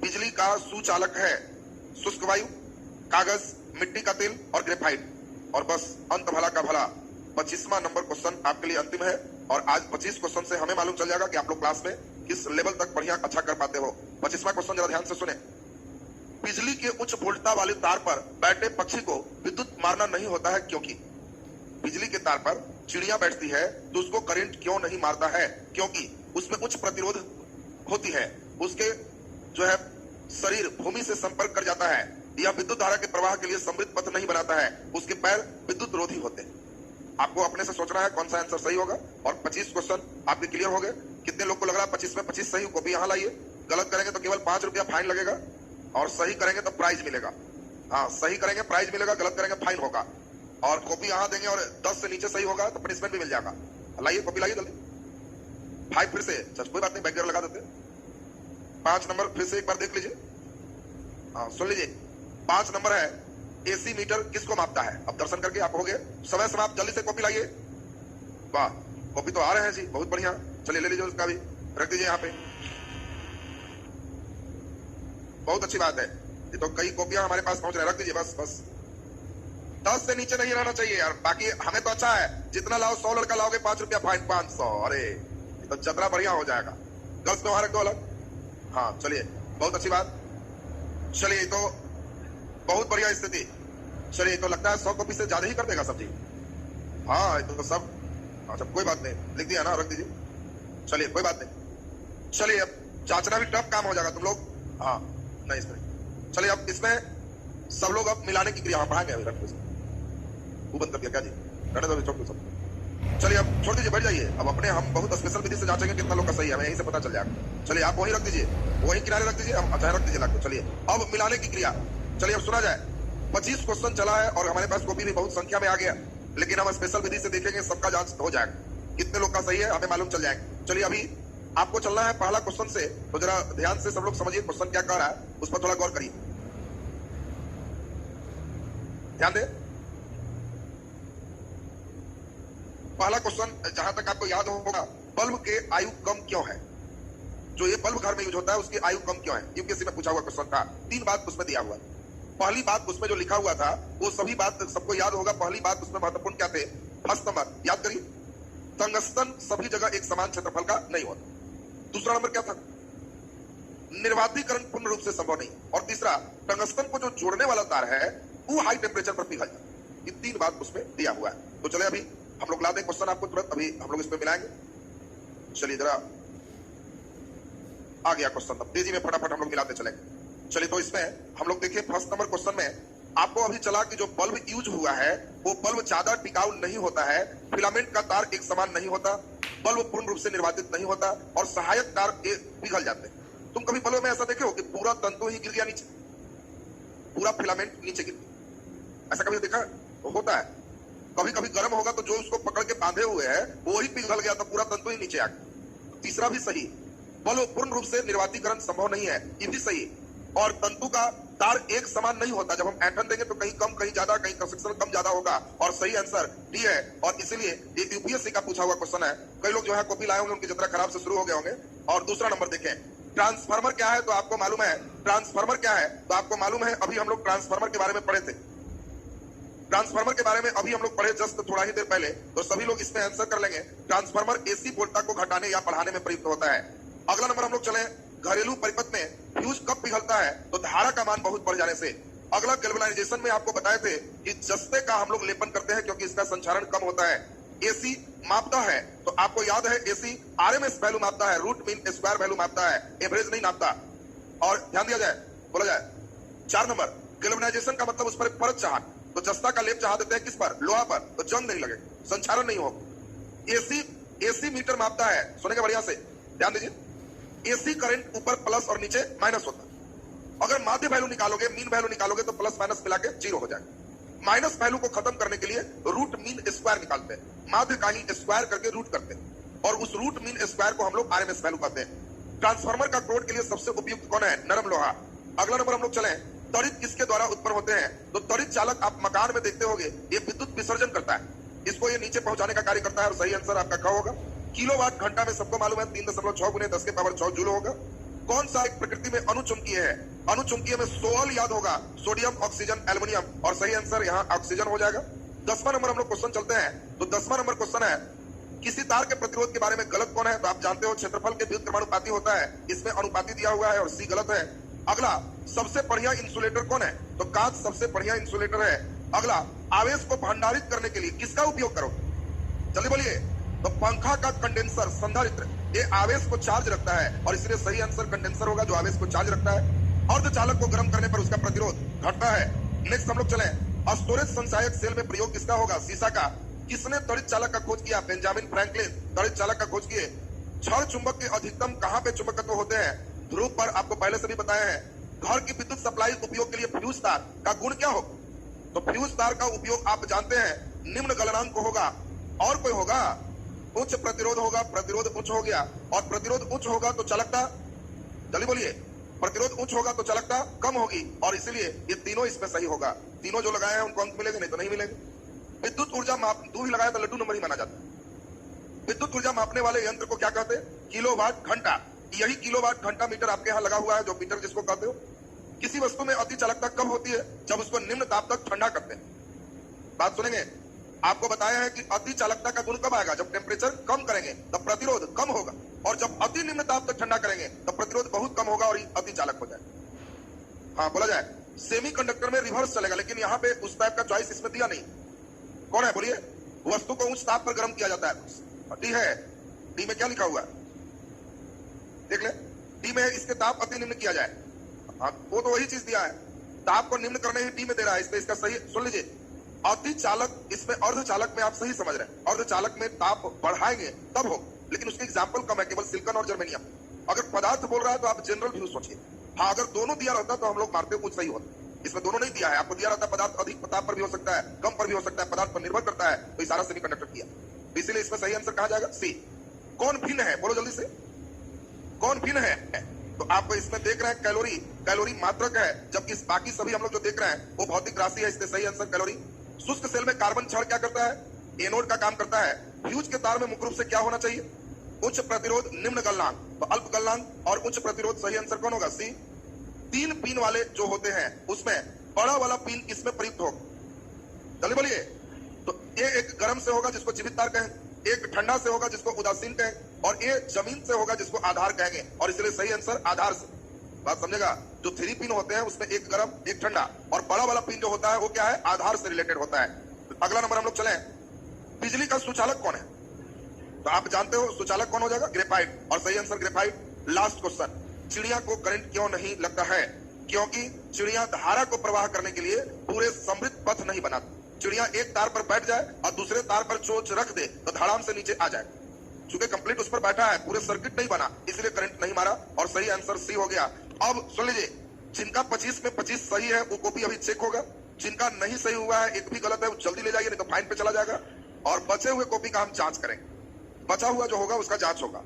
बिजली का सुचालक है शुष्क वायु, कागज, मिट्टी का तेल और ग्रेफाइट। और बस अंत भला का भला। 25वां नंबर क्वेश्चन आपके लिए अंतिम है और आज 25 क्वेश्चन से हमें मालूम चल जाएगा कि आप लोग क्लास में किस लेवल तक बढ़िया अच्छा कर पाते हो। 25वां क्वेश्चन जरा ध्यान से सुने। बिजली के उच्च वोल्टता वाले तार पर बैठे पक्षी को विद्युत मारना नहीं होता है क्योंकि? बिजली के तार पर चिड़िया बैठती है तो उसको करंट क्यों नहीं मारता है? क्योंकि उसमें उच्च प्रतिरोध होती है। उसके जो है शरीर भूमि से संपर्क कर जाता है, यह विद्युत धारा के प्रवाह के लिए समृद्ध पथ नहीं बनाता है, उसके पैर विद्युत रोधी होते हैं। आपको अपने से सोचना है कौन सा आंसर सही होगा। और 25 क्वेश्चन आपके क्लियर हो गए। कितने लोग को लग रहा है 25 में 25 सही? कॉपी यहाँ लाइए। गलत करेंगे तो केवल 5 रुपया फाइन लगेगा और सही करेंगे तो प्राइज मिलेगा। हाँ, सही करेंगे प्राइज मिलेगा, गलत करेंगे फाइन होगा। और कॉपी यहाँ देंगे और 10 से नीचे सही होगा तो पनिशमेंट भी मिल जाएगा। लाइए कॉपी लाइए जल्दी। 5 फिर से, कोई बात नहीं, बैकग्राउंड लगा देते। 5 नंबर फिर से एक बार देख लीजिए। हाँ सुन लीजिए, 5 नंबर है एसी मीटर किसको मापता है? अब दर्शन करके आप हो गए। समय समाप्त, जल्दी से कॉपी लाइए। वाह, कॉपी तो आ रहे हैं जी, बहुत बढ़िया। चलिए ले लीजिए, उसका भी रख दीजिए यहाँ पे। बहुत अच्छी बात है, ये तो कई कॉपियां हमारे पास पहुंच रहे हैं। रख दीजिए बस बस, 10 से नीचे नहीं रहना चाहिए यार। बाकी हमें तो अच्छा है, जितना लाओ 100 लड़का लाओगे 5 रुपया फाइन, 500। अरे ये तो जतरा बढ़िया हो जाएगा। गर्ल्स में वहां रख दो अलग। हाँ चलिए, बहुत अच्छी बात। चलिए तो बहुत बढ़िया स्थिति। चलिए तो लगता है 100 कॉपी से ज्यादा ही कर देगा सब्जी। हाँ ये तो सब, अच्छा कोई बात नहीं, लिख दिया ना, रख दीजिए। चलिए कोई बात नहीं। चलिए अब जांचना भी टफ काम हो जाएगा तुम लोग। हाँ नहीं इसमें, चलिए अब इसमें सब लोग अब मिलाने की क्रिया पढ़ाएंगे। अभी रख दो, वो बंद कर दिया क्या जी? रहने दो, छोड़ दो सब। चलिए अब छोड़ दीजिए, बैठ जाइए। अब अपने हम बहुत स्पेशल विधि से जांचेंगे कितना लोग का सही है, हमें यहीं से पता चल जाएगा। चलिए आप वहीं रख दीजिए, वहीं किनारे रख दीजिए, हम अच्छा रख दीजिए लाख। चलिए अब मिलाने की क्रिया, चलिए अब सुना जाए। 25 क्वेश्चन चला है और हमारे पास कॉपी भी बहुत संख्या में आ गया, लेकिन हम स्पेशल विधि से देखेंगे, सबका जांच हो जाएगा। कितने लोग का सही है हमें मालूम चल जाएगा। चलिए अभी आपको चलना है पहला क्वेश्चन से, तो जरा ध्यान से सब लोग समझिए क्वेश्चन क्या कह रहा है, उस पर थोड़ा गौर करिए, ध्यान दे। पहला क्वेश्चन जहां तक आपको याद होगा, बल्ब के आयु कम क्यों है? जो ये बल्ब घर में यूज होता है उसकी आयु कम क्यों है? यूपीएससी में पूछा हुआ क्वेश्चन था। 3 बात उसमें दिया हुआ। पहली बात उसमें जो लिखा हुआ था वो सभी बात सबको याद होगा। पहली बात उसमें महत्वपूर्ण क्या थे? फर्स्ट नंबर याद करिए, टंगस्टन सभी जगह एक समान क्षेत्रफल का नहीं होता। दूसरा नंबर क्या था? निर्वातीकरण पूर्ण रूप से संभव नहीं। और तीसरा, टंगस्टन को जो जोड़ने वाला तार है वो हाई टेम्परेचर पर पिघल जाता है। ये 3 बात उसमें दिया हुआ है। तो चले अभी हम लोग ला दें क्वेश्चन आपको तुरंत, अभी हम लोग इसमें मिलाएंगे। चलिए जरा आ गया क्वेश्चन, अब तेजी में फटाफट हम लोग मिलाते चलेंगे। चलिए तो इसमें हम लोग देखिए फर्स्ट नंबर क्वेश्चन में आपको अभी चला कि जो बल्ब यूज हुआ है वो बल्ब ज्यादा टिकाऊ नहीं होता है, फिलामेंट का तार एक समान नहीं होता, बल्ब पूर्ण रूप से निर्वातित नहीं होता और सहायक तार पिघल जाते हैं। तुम कभी बल्ब में ऐसा देखे हो कि पूरा तंतु ही गिर गया नीचे, पूरा फिलामेंट नीचे गिर गया? ऐसा कभी देखा होता है? कभी कभी गर्म होगा तो जो उसको पकड़ के बांधे हुए है वो ही पिघल गया तो पूरा तंतु ही नीचे आ गया। तीसरा भी सही, बल्ब पूर्ण रूप से निर्वातीकरण संभव नहीं है, ये भी सही। और तंतु का तार एक समान नहीं होता, जब हम ऐंठन देंगे तो कहीं कम कहीं ज्यादा, कहीं कंस्ट्रक्शन कम ज्यादा होगा। और सही आंसर डी है। और इसीलिए ये यूपीएससी का पूछा हुआ क्वेश्चन है। कई लोग जो है कॉपी लाए होंगे, उनकी जतरा खराब से शुरू हो गए होंगे। और दूसरा नंबर देखें, ट्रांसफार्मर क्या है तो आपको मालूम है, ट्रांसफार्मर क्या है तो आपको मालूम है। अभी हम लोग ट्रांसफार्मर के बारे में पढ़े थे, ट्रांसफार्मर के बारे में अभी हम लोग पढ़े जस्ट थोड़ा ही देर पहले, तो सभी लोग इसमें आंसर कर लेंगे। ट्रांसफार्मर एसी वोल्टता को घटाने या बढ़ाने में प्रयुक्त होता है। अगला नंबर हम लोग चले, घरेलू परिपथ में फ्यूज कब पिघलता है तो धारा का मान बहुत बढ़ जाने से। अगला गैल्वेनाइजेशन में आपको बताए थे कि जस्ते का हम लोग लेपन करते हैं क्योंकि इसका संचारण कम होता है। एसी मापता है तो आपको याद है एसी आरएमएस वैल्यू मापता है, रूट मीन स्क्वायर वैल्यू मापता है, एवरेज नहीं मापता। और ध्यान दिया जाए, बोला जाए। 4 नंबर, गैल्वेनाइजेशन का मतलब उस पर परत चढ़ा, तो जस्ता का लेप चढ़ा देते हैं किस पर? लोहा पर, तो जंग नहीं लगे, संचारण नहीं होगा। एसी मीटर मापता है, सुनेंगे बढ़िया से, ध्यान दीजिए। एसी करंट ऊपर प्लस और नीचे माइनस होता है। अगर माध्य वैल्यू निकालोगे, मीन वैल्यू निकालोगे तो प्लस माइनस मिला के 0 हो जाएगा। माइनस वैल्यू को खत्म करने के लिए रूट मीन स्क्वायर निकालते हैं, माध्य का ही स्क्वायर करके रूट करते हैं और उस रूट मीन स्क्वायर को हम लोग आरएमएस वैल्यू कहते हैं। ट्रांसफार्मर का कोड के लिए सबसे उपयुक्त कौन है? नरम लोहा। अगला नंबर हम लोग चले, त्वरित किसके द्वारा उत्पन्न होते हैं तो त्वरित चालक आप मकान में देखते होंगे, ये विद्युत विसर्जन करता है, इसको ये नीचे पहुंचाने का कार्य करता है। और सही आंसर आपका क्या होगा? किलोवाट घंटा में सबको मालूम है 3.6 गुने 10 के पावर 6 जूल होगा। कौन सा एक प्रकृति में अणुचुंबकीय है? अणुचुंबकीय में सोल याद होगा, सोडियम, ऑक्सीजन, एल्युमिनियम। और सही आंसर यहाँ ऑक्सीजन हो जाएगा। 10वां नंबर हम लोग क्वेश्चन चलते हैं, तो 10वां नंबर क्वेश्चन है, किसी तार के प्रतिरोध के बारे में गलत कौन है तो आप जानते हो क्षेत्रफल के विद्युत क्रमानुपाती होता है, इसमें अनुपाती दिया हुआ है और सी गलत है। अगला, सबसे बढ़िया इंसुलेटर कौन है तो कांच सबसे बढ़िया इंसुलेटर है। अगला, आवेश को भंडारित करने के लिए किसका उपयोग करो? जल्दी बोलिए। तो पंखा का कंडेंसर, संधारित्र, ये आवेश को चार्ज रखता है और इसलिए सही आंसर कंडेंसर होगा जो आवेश को चार्ज रखता है। अर्धचालक को गर्म करने पर उसका प्रतिरोध घटता है। नेक्स्ट हम लोग चले, स्टोरेज संचायक सेल में प्रयोग किसका होगा? शीशा का। किसने तड़ित चालक का खोज किया? बेंजामिन फ्रैंकलिन तड़ित चालक का खोज किए। क्षण चुंबक के अधिकतम कहां पे चुंबकत्व होते हैं? ध्रुव पर। आपको पहले से भी बताया है। घर की विद्युत सप्लाई उपयोग के लिए फ्यूज तार का गुण क्या हो? तो फ्यूज तार का उपयोग आप जानते हैं निम्न गलनांक होगा। और कोई होगा? उच्च प्रतिरोध होगा। प्रतिरोध उच्च हो गया और प्रतिरोध उच्च होगा तो चालकता, जल्दी बोलिए, प्रतिरोध उच्च होगा तो चालकता कम होगी और इसलिए ये तीनों इसमें सही होगा। तीनों जो लगाए हैं उनको अंक मिलेंगे, नहीं तो नहीं मिलेंगे। विद्युत ऊर्जा माप, दो ही लगाया तो लड्डू नंबर ही माना जाता है। विद्युत ऊर्जा मापने वाले यंत्र को क्या कहते हैं? किलोवाट घंटा। यही किलोवाट घंटा मीटर आपके यहाँ लगा हुआ है, जो मीटर जिसको कहते हो। किसी वस्तु में अति चालकता कब होती है? जब उसको निम्न ताप तक ठंडा करते हैं। बात सुनेंगे, आपको बताया है कि अति चालकता का गुण कब आएगा? जब टेम्परेचर कम करेंगे तब प्रतिरोध कम होगा और जब अति निम्न ताप तक ठंडा करेंगे तब प्रतिरोध बहुत कम होगा और अति चालक हो जाए। हाँ बोला जाए। सेमीकंडक्टर में रिवर्स चलेगा, लेकिन यहाँ पे उस टाइप का चॉइस इसमें दिया नहीं। कौन है बोलिए? वस्तु को उच्च ताप पर गर्म किया जाता है। डी है। डी में क्या लिखा हुआ है देख ले। डी में इसके ताप अति निम्न किया जाए। हाँ वो तो वही चीज दिया है, ताप को निम्न करने ही डी में दे रहा है। इसलिए इसका सही सुन लीजिए, अति चालक, इसमें अर्धचालक में आप सही समझ रहे हैं। अर्धचालक में ताप बढ़ाएंगे तब हो, लेकिन उसके एग्जाम्पल कम है, केवल सिलिकॉन और जर्मेनियम। अगर पदार्थ बोल रहा है तो आप जनरल व्यू सोचिए। हाँ अगर दोनों दिया रहता तो हम लोग मारते कुछ सही होता। इसमें दोनों नहीं दिया है। आपको दिया रहता पदार्थ अधिक ताप पर भी हो सकता है, कम पर भी हो सकता है, पदार्थ पर निर्भर करता है, तो इशारा सेमीकंडक्टर किया। इसीलिए इसमें सही आंसर कहा जाएगा सी। कौन भिन्न है? बोलो जल्दी से, कौन भिन्न है? तो आप इसमें देख रहे हैं कैलोरी। कैलोरी मात्रक है, जबकि बाकी सभी हम लोग जो देख रहे हैं वो भौतिक राशि है। इसलिए सही आंसर कैलोरी। शुष्क सेल में कार्बन क्षण क्या करता है? एनोड का काम करता है। फ्यूज के तार में मुख्य रूप से क्या होना चाहिए? उच्च प्रतिरोध निम्न गलनांक, तो अल्प गलनांक और उच्च प्रतिरोध। सही आंसर कौन होगा? सी। 3 पिन वाले जो होते हैं उसमें बड़ा वाला पिन किसमें प्रयुक्त होगा? जल्दी बोलिए। तो ये एक गर्म से होगा जिसको जीवित तार कहें, एक ठंडा से होगा जिसको उदासीन कहें, और ये जमीन से होगा जिसको आधार कहेंगे। और इसलिए सही आंसर आधार से। बात समझेगा? जो 3 पिन होते हैं उसमें एक गर्म एक ठंडा, और बड़ा वाला पिन जो होता है वो क्या है? आधार से रिलेटेड होता है। तो अगला नंबर हम लोग चले, बिजली का सुचालक कौन है? तो आप जानते हो सुचालक कौन हो जाएगा? ग्रेफाइट। और सही आंसर ग्रेफाइट। लास्ट क्वेश्चन, चिड़िया को करंट क्यों नहीं लगता है? क्योंकि चिड़िया धारा को प्रवाह करने के लिए पूरे समृद्ध पथ नहीं बनाती। चिड़िया एक तार पर बैठ जाए और दूसरे तार पर चोंच रख दे तो धड़ाम से नीचे आ जाए। चूंकि कंप्लीट उस पर बैठा है, पूरे सर्किट नहीं बना, इसलिए करंट नहीं मारा। और सही आंसर सी हो गया। अब सुन लीजिए, जिनका 25 में 25 सही है वो कॉपी अभी चेक होगा। जिनका नहीं सही हुआ है, एक भी गलत है, वो जल्दी ले जाइए, नहीं तो फाइन पे चला जाएगा। और बचे हुए कॉपी का हम जांच करेंगे। बचा हुआ जो होगा उसका जांच होगा।